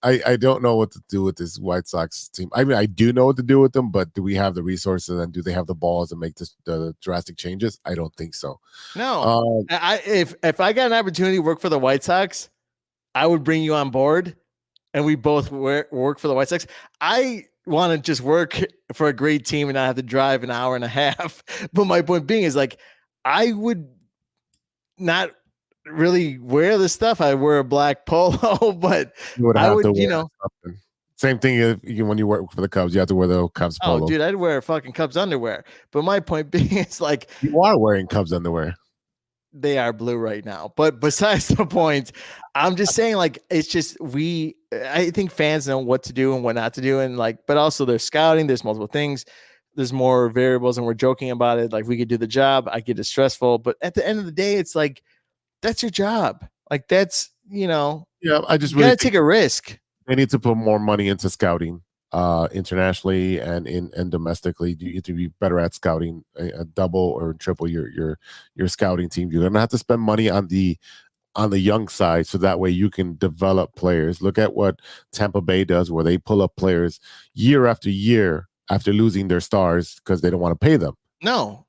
I don't know what to do with this White Sox team. I mean, I do know what to do with them, but do we have the resources and do they have the balls to make the drastic changes? I don't think so. No. If I got an opportunity to work for the White Sox, I would bring you on board and we both work for the White Sox. I want to just work for a great team and not have to drive an hour and a half. But my point being is like, I would not really wear the stuff. I wear a black polo, but I would, something. Same thing when you work for the Cubs, you have to wear the Cubs polo. Oh, dude, I'd wear fucking Cubs underwear. But my point being is like, you are wearing Cubs underwear. They are blue right now. But besides the point, I'm just saying, like, it's just I think fans know what to do and what not to do, and like, but also there's scouting. There's multiple things. There's more variables, and we're joking about it. Like, we could do the job. I get it stressful, but at the end of the day, it's like, that's your job. Like, that's, Yeah, I just really gotta take a risk. They need to put more money into scouting, internationally and domestically. You need to be better at scouting, a double or triple your scouting team. You're gonna have to spend money on the on the young side, so that way you can develop players. Look at what Tampa Bay does, where they pull up players year after year after losing their stars because they don't want to pay them. No,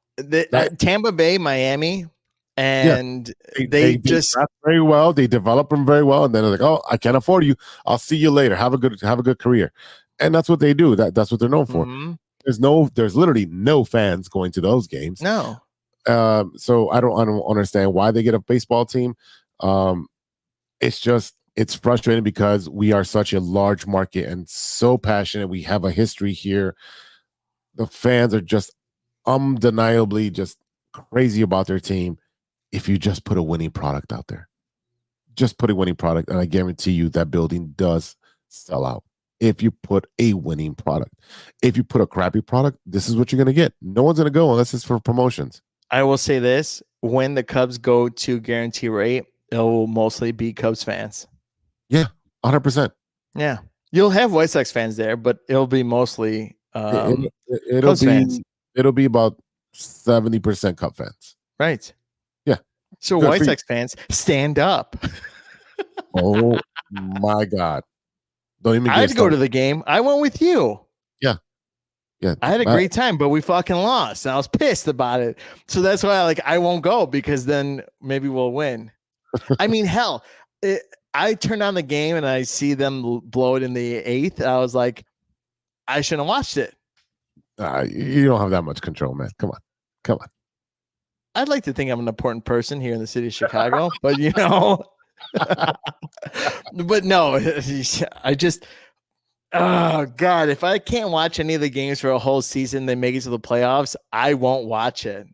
Tampa Bay, Miami, and they just draft very well. They develop them very well, and then they're like, "Oh, I can't afford you. I'll see you later. Have a good career." And that's what they do. That's what they're known for. There's literally no fans going to those games. No. So I don't understand why they get a baseball team. It's frustrating because we are such a large market and so passionate. We have a history here. The fans are just undeniably just crazy about their team. If you just put a winning product out there, just put a winning product, and I guarantee you that building does sell out. If you put a winning product, if you put a crappy product, this is what you're going to get. No one's going to go unless it's for promotions. I will say this: when the Cubs go to guarantee rate, it will mostly be Cubs fans. Yeah, 100%. Yeah, you'll have White Sox fans there, but it'll be mostly it'll Cubs fans. It'll be about 70% Cub fans. Right. Yeah. So Good White for you. Sox fans, stand up. Oh my God! Don't even. I'd go to the game. I went with you. Yeah, I had a great time, but we fucking lost, and I was pissed about it. So that's why, I won't go, because then maybe we'll win. I mean, hell, I turned on the game and I see them blow it in the 8th. I was like, I shouldn't have watched it. You don't have that much control, man. Come on. I'd like to think I'm an important person here in the city of Chicago, but but no, I just. Oh God, if I can't watch any of the games for a whole season, they make it to the playoffs, I won't watch it.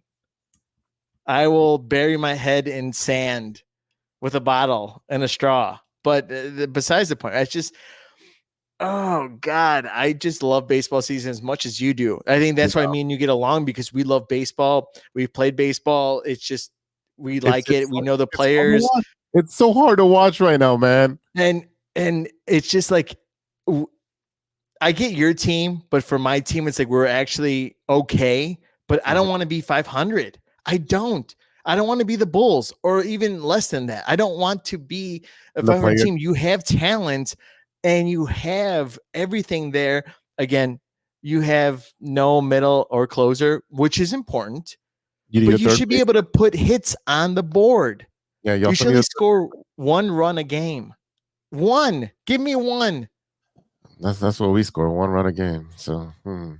I will bury my head in sand with a bottle and a straw. But besides the point, it's just, oh God, I just love baseball season as much as you do. I think that's why me and you get along, because we love baseball. We've played baseball. It's just, we like it. We know the players. It's so hard to watch right now, man. And it's just like, I get your team, but for my team, it's like we're actually okay, but I don't want to be 500. I don't want to be the Bulls or even less than that. I don't want to be a 500 team. You have talent and you have everything there. Again, you have no middle or closer, which is important, but you should be able to put hits on the board. Yeah, you should score 1 run a game. 1. Give me 1. That's what we score, 1 run a game. So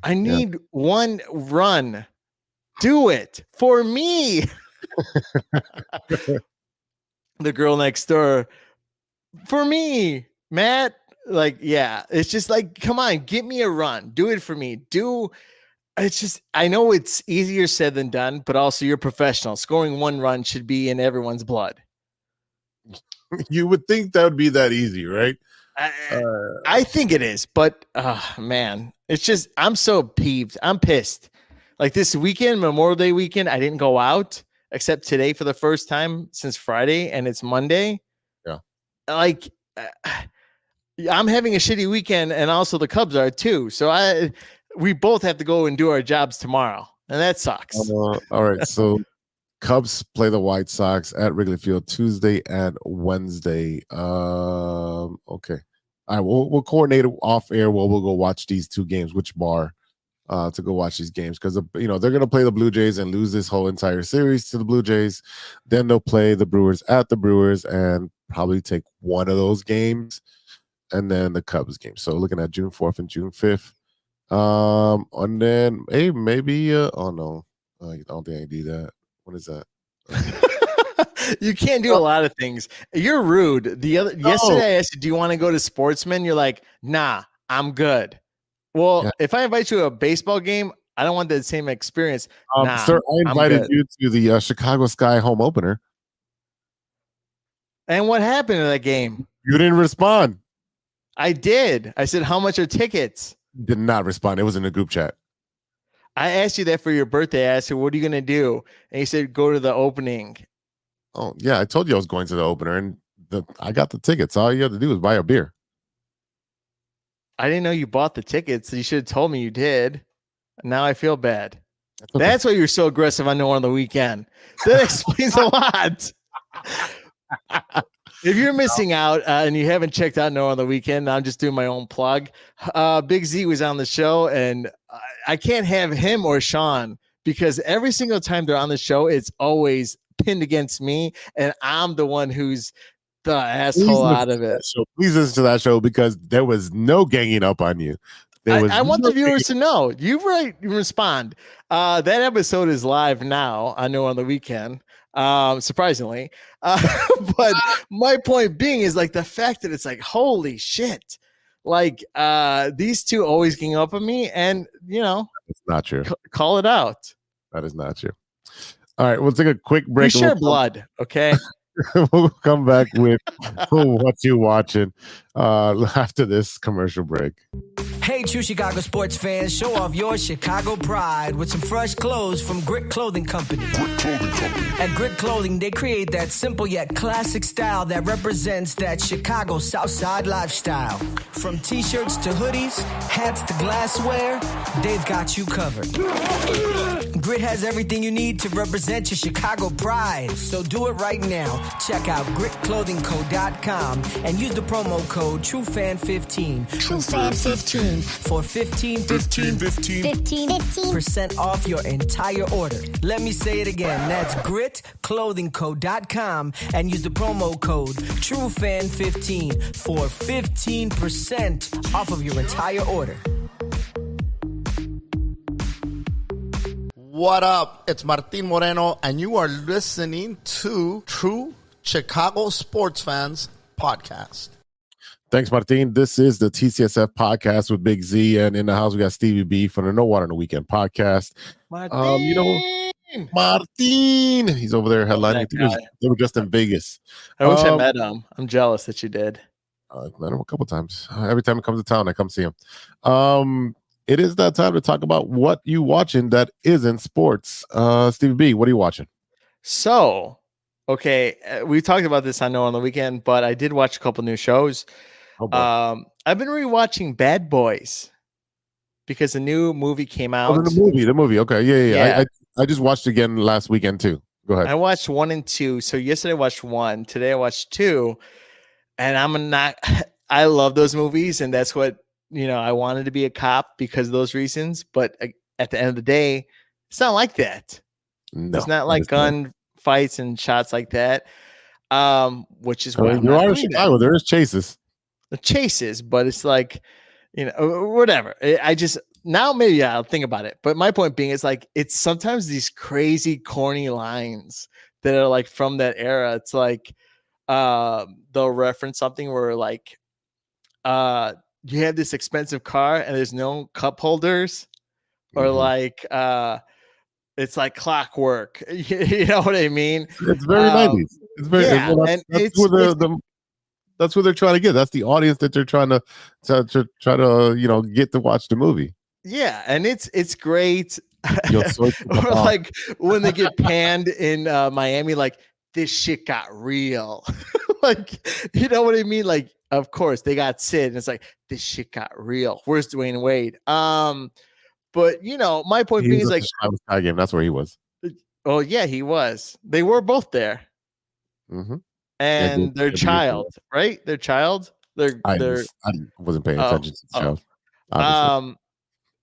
I need 1 run. Do it for me. The girl next door, for me, Matt. It's just like, come on, get me a run. Do it for me. It's just, I know it's easier said than done, but also you're professional. Scoring 1 run should be in everyone's blood. You would think that would be that easy, right? I think it is, but man, it's just, I'm so peeved. I'm pissed. Like this weekend, Memorial Day weekend, I didn't go out except today for the first time since Friday, and it's Monday. Yeah. I'm having a shitty weekend, and also the Cubs are too. So we both have to go and do our jobs tomorrow, and that sucks. All right. So Cubs play the White Sox at Wrigley Field Tuesday and Wednesday. Okay. All right, we'll coordinate off air where we'll go watch these 2 games, which bar to go watch these games, because they're going to play the Blue Jays and lose this whole entire series to the Blue Jays. Then they'll play the Brewers at the Brewers and probably take one of those games, and then the Cubs game. So looking at June 4th and June 5th. And then maybe oh no, I don't think I can do that. What is that? You can't do a lot of things. You're rude. Yesterday I asked you, do you want to go to Sportsman? You're like, nah, I'm good. Well, if I invite you to a baseball game, I don't want the same experience. Sir, I invited you to the Chicago Sky home opener. And what happened in that game? You didn't respond. I did. I said, how much are tickets? Did not respond. It was in the group chat. I asked you that for your birthday. I asked you, what are you going to do? And you said, go to the opening. Oh, yeah. I told you I was going to the opener, and I got the tickets. All you had to do was buy a beer. I didn't know you bought the tickets. You should have told me you did. Now I feel bad. That's why you're so aggressive on the one on the weekend. That explains a lot. If you're missing out and you haven't checked out No on the Weekend, I'm just doing my own plug. Big Z was on the show, and I can't have him or Sean because every single time they're on the show, it's always pinned against me, and I'm the one who's the asshole out of it. Please listen to that show because there was no ganging up on you. I want the viewers to know. You respond. That episode is live now. I know on the weekend. Surprisingly, but my point being is like the fact that it's like holy shit, like these two always gang up on me, and it's not true. Call it out. That is not true. All right, we'll take a quick break. We share blood, okay? We'll come back with what you watching after this commercial break. Hey, true Chicago sports fans, show off your Chicago pride with some fresh clothes from Grit Clothing Company. At Grit Clothing, they create that simple yet classic style that represents that Chicago Southside lifestyle. From t-shirts to hoodies, hats to glassware, they've got you covered. Grit has everything you need to represent your Chicago pride. So do it right now. Check out gritclothingco.com and use the promo code TrueFan15. TrueFan15. For 15% off your entire order. Let me say it again. That's gritclothingco.com and use the promo code TrueFan15 for 15% off of your entire order. What up? It's Martin Moreno, and you are listening to True Chicago Sports Fans Podcast. Thanks, Martin. This is the TCSF podcast with Big Z, and in the house we got Stevie-B from the No Water on the Weekend podcast. Martin. Martin, he's over there headlining. They were just in Vegas. I wish I met him. I'm jealous that you did. I've met him a couple times. Every time he comes to town, I come see him. It is that time to talk about what you watching that isn't sports. Stevie-B, what are you watching? So, okay, we talked about this, I know, on the weekend, but I did watch a couple new shows. I've been rewatching Bad Boys because the new movie came out. Oh, the movie. Okay, yeah. I just watched again last weekend too. Go ahead. I watched 1 and 2. So yesterday I watched 1. Today I watched 2, and I love those movies, and that's what I wanted to be a cop because of those reasons. But at the end of the day, it's not like that. No, it's not like gun fights and shots like that. Which is what you are in Chicago. There is chases. The chases, but it's like, whatever. I just now maybe I'll think about it. But my point being is like it's sometimes these crazy corny lines that are like from that era. It's like they'll reference something where like you have this expensive car and there's no cup holders, or like it's like clockwork. You know what I mean? It's very 90s. It's very that's what they're trying to get. That's the audience that they're trying to try to get to watch the movie. Yeah, and it's great. Or like when they get panned in Miami, like this shit got real. Like, you know what I mean? Like, of course they got Sid, and it's like this shit got real. Where's Dwayne Wade? But my point being is like game. That's where he was. Oh yeah, he was. They were both there. Mm-hmm. And their child, right? Their child. I wasn't paying attention to the show. Obviously.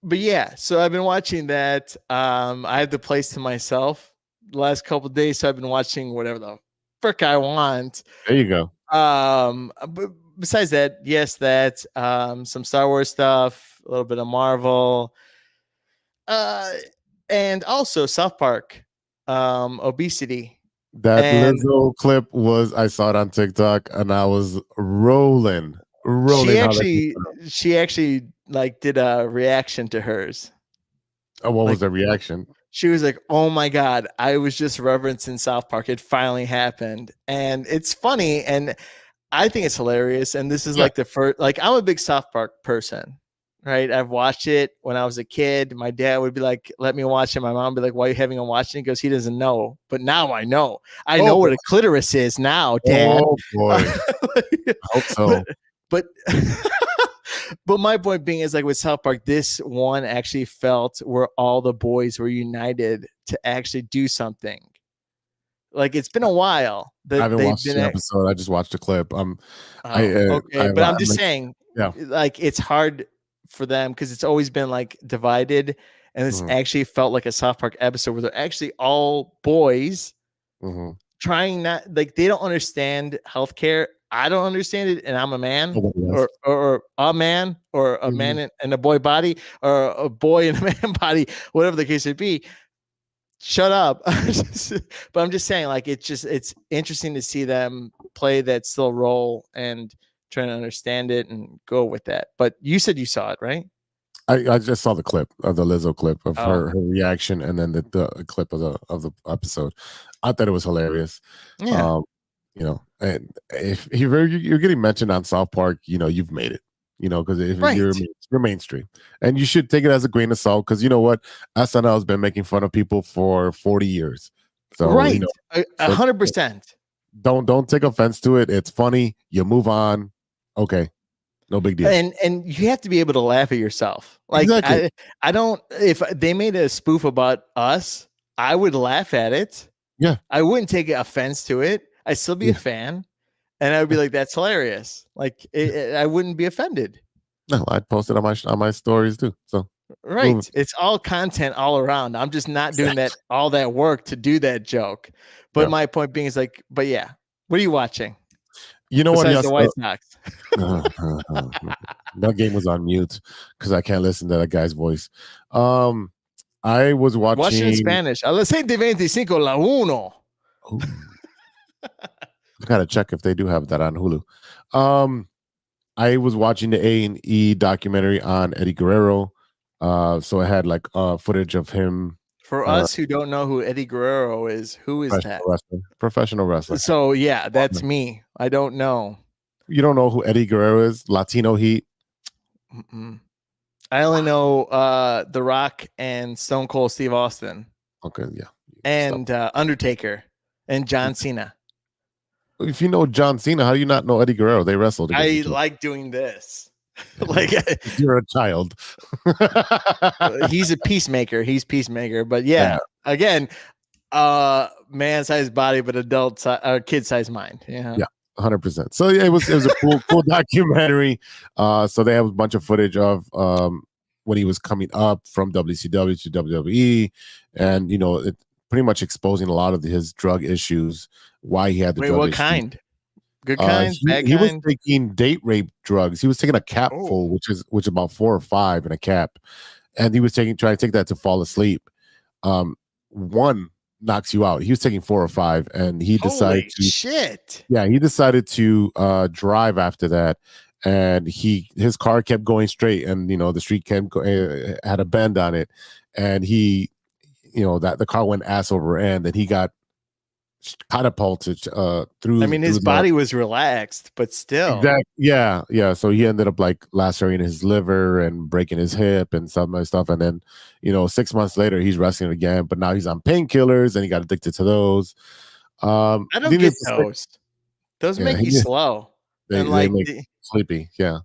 But yeah, so I've been watching that. I have the place to myself the last couple of days, so I've been watching whatever the frick I want. There you go. But besides that, yes, some Star Wars stuff, a little bit of Marvel, and also South Park, obesity. That Lizzo clip I saw it on TikTok, and I was rolling. She actually like did a reaction to hers. Oh, what was the reaction? She was like, "Oh my God, I was just reverencing South Park. It finally happened." And it's funny, and I think it's hilarious. And this is like the first, like, I'm a big South Park person, right? I've watched it when I was a kid. My dad would be like, "Let me watch it." My mom would be like, "Why are you having him watching it?" Because he doesn't know. But now I know. I know what a clitoris is now, Dad. Oh boy, I hope so. But but my point being is like with South Park, this one actually felt where all the boys were united to actually do something. Like it's been a while I that haven't they've watched been the episode. I just watched a clip. okay, but I'm just saying, yeah. like it's hard for them because it's always been like divided, and it's Mhm. actually felt like a South Park episode where they're actually all boys Mhm. trying not like they don't understand healthcare. I don't understand it, and I'm a man, Nobody does. or a man, or a man in a boy body, or a boy in a man body, whatever the case may be. Shut up. But I'm just saying, like, it's interesting to see them play that still role and trying to understand it and go with that. But you said you saw it, right? I just saw the clip of the Lizzo clip of Oh. her reaction, and then the clip of the episode. I thought it was hilarious. Yeah. You know, and if you're getting mentioned on South Park, you know, you've made it. You know, because if Right. you're mainstream, and you should take it as a grain of salt, because you know what, SNL has been making fun of people for 40 years. So Right. you know, 100%. don't take offense to it. It's funny. You move on. Okay, no big deal. And you have to be able to laugh at yourself. Like Exactly. I don't, if they made a spoof about us, I would laugh at it. Yeah. I wouldn't take offense to it. I'd still be a fan. And I would be like, that's hilarious. Like I wouldn't be offended. No, I'd post it on my stories too. So right. It's all content all around. I'm just not doing that all that work to do that joke. But my point being is like, but yeah, what are you watching? You know Besides what? The White Sox. That game was on mute because I can't listen to that guy's voice. I was watching in Spanish. A las 7:25 la uno. I gotta check if they do have that on Hulu. I was watching the A&E documentary on Eddie Guerrero. So I had like footage of him. For us who don't know who Eddie Guerrero is, who is that? Professional wrestler. So yeah, that's me. I don't know. You don't know who Eddie Guerrero is? Latino Heat. Mm-mm. I only know The Rock and Stone Cold Steve Austin. Okay, yeah. And Undertaker and John Cena. If you know John Cena, how do you not know Eddie Guerrero? They wrestled. I like doing this. Like you're a child. He's a peacemaker. He's peacemaker. But yeah. Again, man-sized body, but adult kid-sized mind. Yeah. 100%. So yeah, it was a cool documentary. So they have a bunch of footage of when he was coming up from WCW to WWE, and you know, it pretty much exposing a lot of his drug issues, why he had the drug what issues. Kind? Good kind, bad he kind? was taking date rape drugs. He was taking a capful, which is about 4 or 5 in a cap, and he was trying to take that to fall asleep. One knocks you out. He was taking 4 or 5, and he decided he decided to drive after that, and his car kept going straight, and you know the street had a bend on it, and he, you know, that the car went ass over end, and he got catapulted through. I mean, his body was relaxed, but still. Yeah. So he ended up like lacerating his liver and breaking his hip and some other stuff. And then, you know, 6 months later, he's wrestling again, but now he's on painkillers and he got addicted to those. I don't get those. Those make you slow. They make you sleepy. Yeah.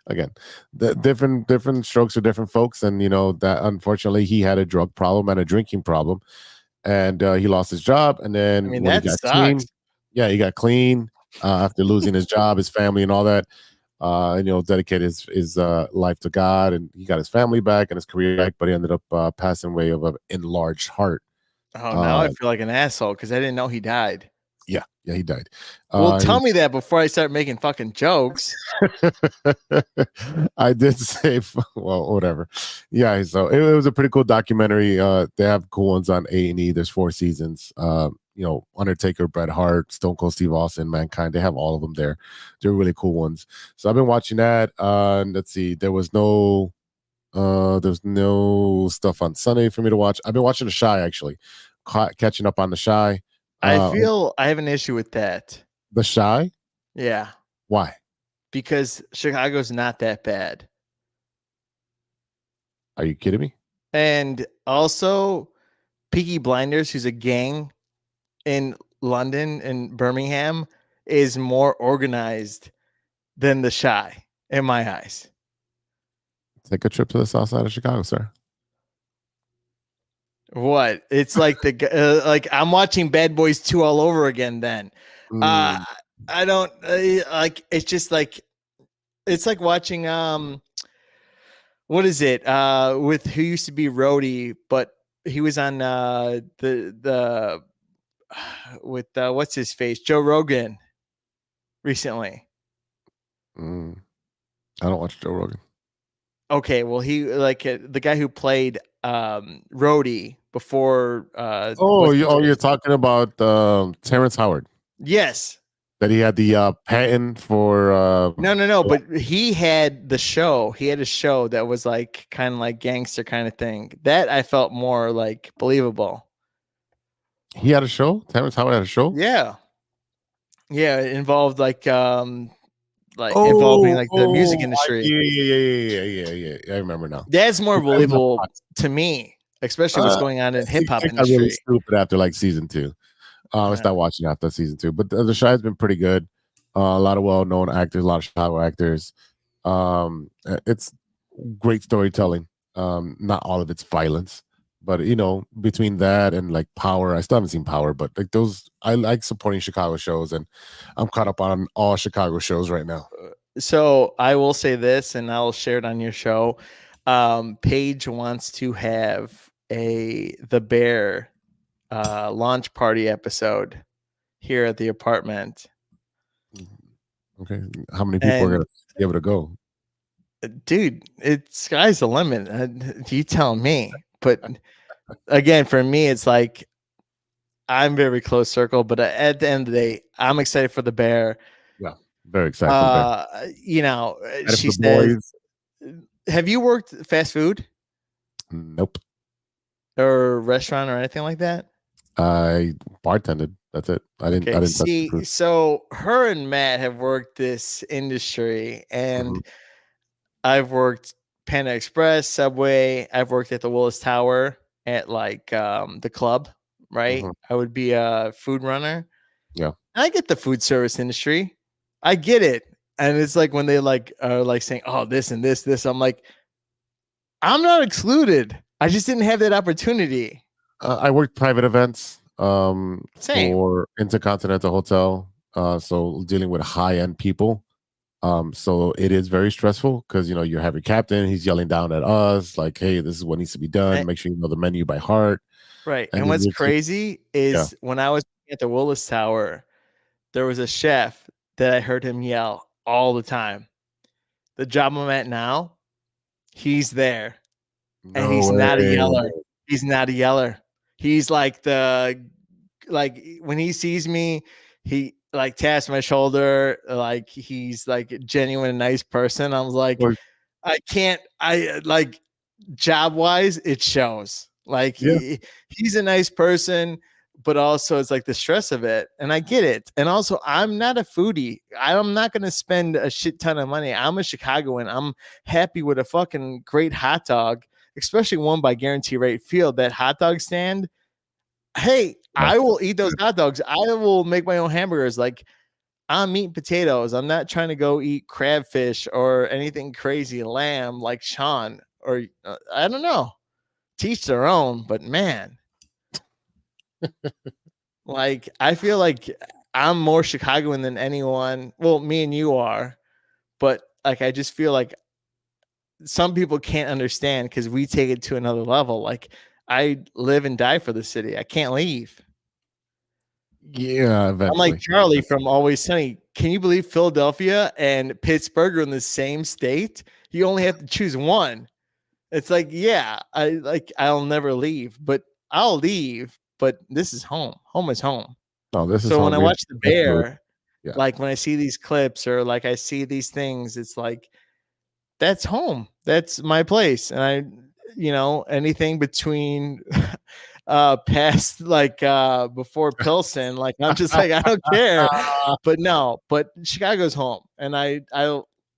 Again, the different strokes for different folks. And, you know, that unfortunately he had a drug problem and a drinking problem. And he lost his job, and then when he got clean, he got clean after losing his job, his family, and all that. And you know, dedicated his life to God, and he got his family back and his career back. But he ended up passing away of an enlarged heart. Oh, now I feel like an asshole because I didn't know he died. Yeah, he died. Well, tell me that before I start making fucking jokes. I did say, well, whatever. Yeah, so it was a pretty cool documentary. They have cool ones on A&E. There's 4 seasons. You know, Undertaker, Bret Hart, Stone Cold Steve Austin, Mankind. They have all of them there. They're really cool ones. So I've been watching that. And let's see, there's no stuff on Sunday for me to watch. I've been watching The Chi, actually, catching up on The Chi. I feel I have an issue with that. The Chi? Yeah. Why? Because Chicago's not that bad. Are you kidding me? And also, Peaky Blinders, who's a gang in London and Birmingham, is more organized than The Chi, in my eyes. Take a trip to the south side of Chicago, sir. What? It's like like I'm watching Bad Boys 2 all over again. Then, Mm, I don't like. It's just like it's like watching what is it? With who used to be Rhodey, but he was on the with what's his face, Joe Rogan recently. mm. I don't watch Joe Rogan. Okay, well he like the guy who played Rhodey before. You're talking about Terrence Howard. Yes. That he had the patent for. No. But he had the show. He had a show that was like kind of like gangster kind of thing. That I felt more like believable. He had a show. Terrence Howard had a show. Yeah. Yeah, it involved like involving like the music industry. Yeah. I remember now. That's more believable to me, especially what's going on in hip hop industry. Really stupid after like season 2. I stopped watching after season 2, but the show has been pretty good. A lot of well-known actors, a lot of Chicago actors. It's great storytelling. Not all of it's violence, but between that and like Power, I still haven't seen Power, but like those, I like supporting Chicago shows, and I'm caught up on all Chicago shows right now. So I will say this, and I'll share it on your show. Paige wants to have the Bear launch party episode here at the apartment. Okay, how many people are gonna be able to go? Dude, it's sky's the limit. You tell me. But again, for me, it's like I'm very close circle. But at the end of the day, I'm excited for the Bear. Yeah, very excited. For the Bear. She says, "Have you worked fast food? Nope. Or restaurant or anything like that?" I bartended. That's it. I didn't. I didn't see. So her and Matt have worked this industry, and I've worked Panda Express, Subway. I've worked at the Willis Tower at like the club. Right. I would be a food runner. Yeah. I get the food service industry. I get it, and it's like when they like are like saying, "Oh, this and this." I'm like, I'm not excluded. I just didn't have that opportunity. I worked private events Same. for Intercontinental Hotel. So dealing with high-end people. So it is very stressful because you have your captain, he's yelling down at us like, hey, this is what needs to be done. Make sure you know the menu by heart. Right. And what's crazy is when I was at the Willis Tower, there was a chef that I heard him yell all the time. The job I'm at now, he's there. And he's not a yeller. He's not a yeller. He's like when he sees me, he like taps my shoulder, like he's like a genuine nice person. I was like, I like job wise, it shows. Like he's a nice person, but also it's like the stress of it. And I get it. And also I'm not a foodie. I'm not going to spend a shit ton of money. I'm a Chicagoan. I'm happy with a fucking great hot dog, especially one by Guarantee Rate Field, that hot dog stand. Hey, I will eat those hot dogs. I will make my own hamburgers. Like I'm eating potatoes. I'm not trying to go eat crabfish or anything crazy, lamb like Sean, or I don't know. Teach their own, but man, like I feel like I'm more Chicagoan than anyone. Well, me and you are, but like I just feel like some people can't understand because we take it to another level. Like I live and die for the city. I can't leave. Yeah, eventually. I'm like Charlie from Always Sunny. Can you believe Philadelphia and Pittsburgh are in the same state? You only have to choose one. It's like, yeah, I'll never leave, but I'll leave. But this is home. Home is home. Oh, this is so home. When I watch the Bear, like when I see these clips or like I see these things, it's like that's home. That's my place. And I, anything between past like before Pilsen, like I'm just like I don't care. But Chicago's home, and I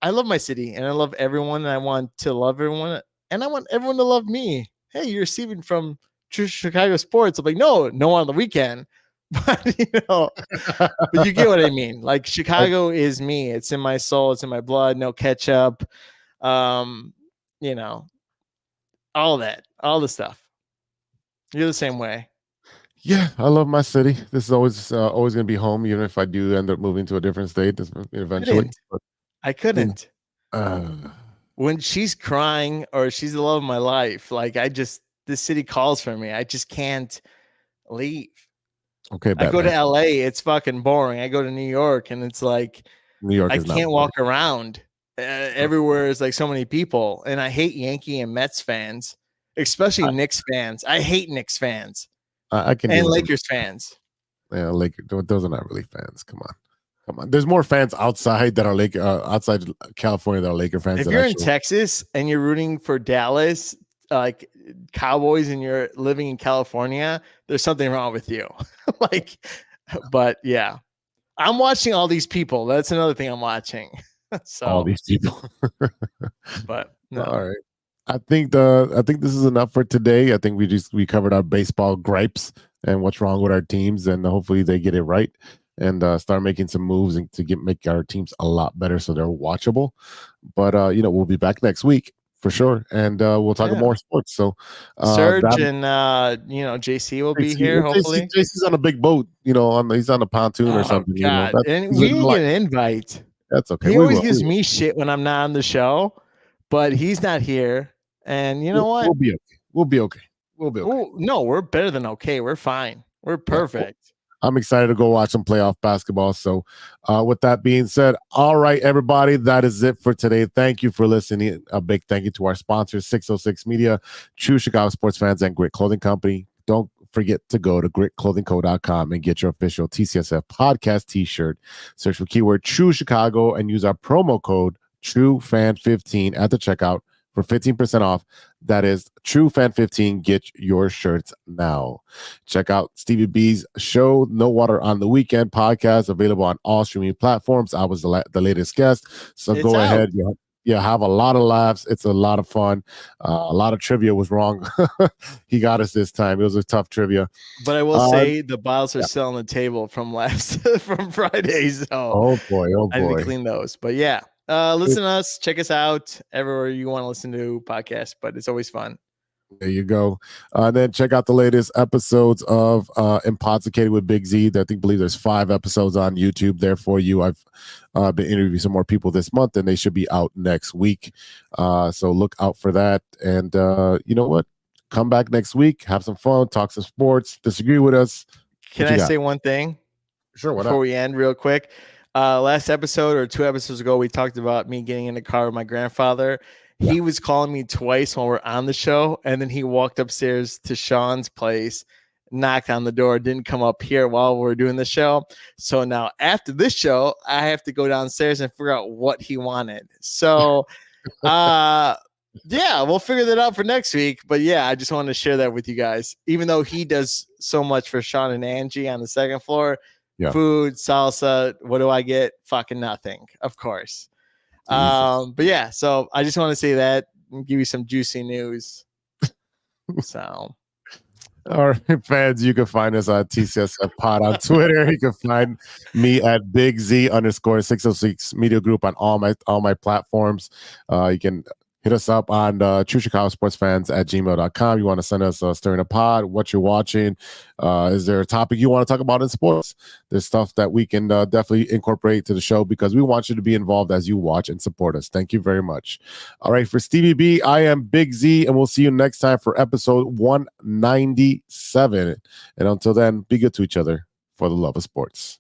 love my city, and I love everyone, and I want to love everyone, and I want everyone to love me. Hey, you're receiving from True Chicago Sports. I'm like, no on the weekend, but but you get what I mean. Like Chicago is me. It's in my soul. It's in my blood. No ketchup. All that, all the stuff. You're the same way. Yeah, I love my city. This is always going to be home, even if I do end up moving to a different state eventually. I couldn't. Uh, When she's crying or she's the love of my life, like this city calls for me. I just can't leave. okay, I go to Batman. LA, it's fucking boring. I go to New York and it's like New York I is not can't boring. walk around. Everywhere is like so many people, and I hate Yankee and Mets fans, especially Knicks fans. I hate Knicks fans I can and deal with them. Lakers fans. Yeah, those are not really fans. Come on. There's more fans outside that are outside California that are Laker fans. If than you're in actual- Texas and you're rooting for Dallas, like Cowboys, and you're living in California, there's something wrong with you. But yeah, I'm watching all these people. That's another thing I'm watching. So all these people. but no. All right. I think this is enough for today. I think we covered our baseball gripes and what's wrong with our teams, and hopefully they get it right and start making some moves and make our teams a lot better so they're watchable. But we'll be back next week for sure, and we'll talk more sports. So Serge and JC will be here. Hopefully, JC's on a big boat. He's on a pontoon or something. God. And we didn't get an invite. That's okay. He always gives me shit when I'm not on the show, but he's not here. And you know what? We'll be okay. Ooh, no, we're better than okay. We're fine. We're perfect. Yeah, I'm excited to go watch some playoff basketball. So with that being said, all right, everybody, that is it for today. Thank you for listening. A big thank you to our sponsors, 606 Media, True Chicago Sports Fans, and Grit Clothing Company. Don't forget to go to gritclothingco.com and get your official TCSF podcast t-shirt. Search for keyword True Chicago and use our promo code TrueFan15 at the checkout for 15% off. That is TrueFan15. Get your shirts now. Check out Stevie-B's show, No Water on the Weekend podcast, available on all streaming platforms. I was the latest guest, so go ahead. Have a lot of laughs. It's a lot of fun. A lot of trivia was wrong. He got us this time. It was a tough trivia. But I will say the bottles are still on the table from from Friday. So oh boy. I need to clean those. But yeah. Listen to us, check us out everywhere you want to listen to podcasts, but it's always fun. There you go. Then check out the latest episodes of Intoxicated with Big Z. I believe there's 5 episodes on YouTube there for you. I've been interviewing some more people this month, and they should be out next week. So look out for that. And you know what? Come back next week, have some fun, talk some sports, disagree with us. Can I say one thing? Sure. Before we end real quick. Last episode or 2 episodes ago, we talked about me getting in the car with my grandfather. Yeah. He was calling me twice while we're on the show, and then he walked upstairs to Sean's place, knocked on the door, didn't come up here while we're doing the show. So now after this show, I have to go downstairs and figure out what he wanted. So yeah, we'll figure that out for next week. But yeah, I just wanted to share that with you guys. Even though he does so much for Sean and Angie on the second floor, food, salsa, what do I get? Fucking nothing, of course. But yeah, so I just want to say that and give you some juicy news. So all right, fans, you can find us on TCSF Pod on Twitter. You can find me at BigZ_606 Media Group on all my platforms. You can hit us up on True Chicago Sports Fans at gmail.com. You want to send us Stirring a Pod, what you're watching. Is there a topic you want to talk about in sports? There's stuff that we can definitely incorporate to the show because we want you to be involved as you watch and support us. Thank you very much. All right, for Stevie-B, I am Big Z, and we'll see you next time for episode 197. And until then, be good to each other for the love of sports.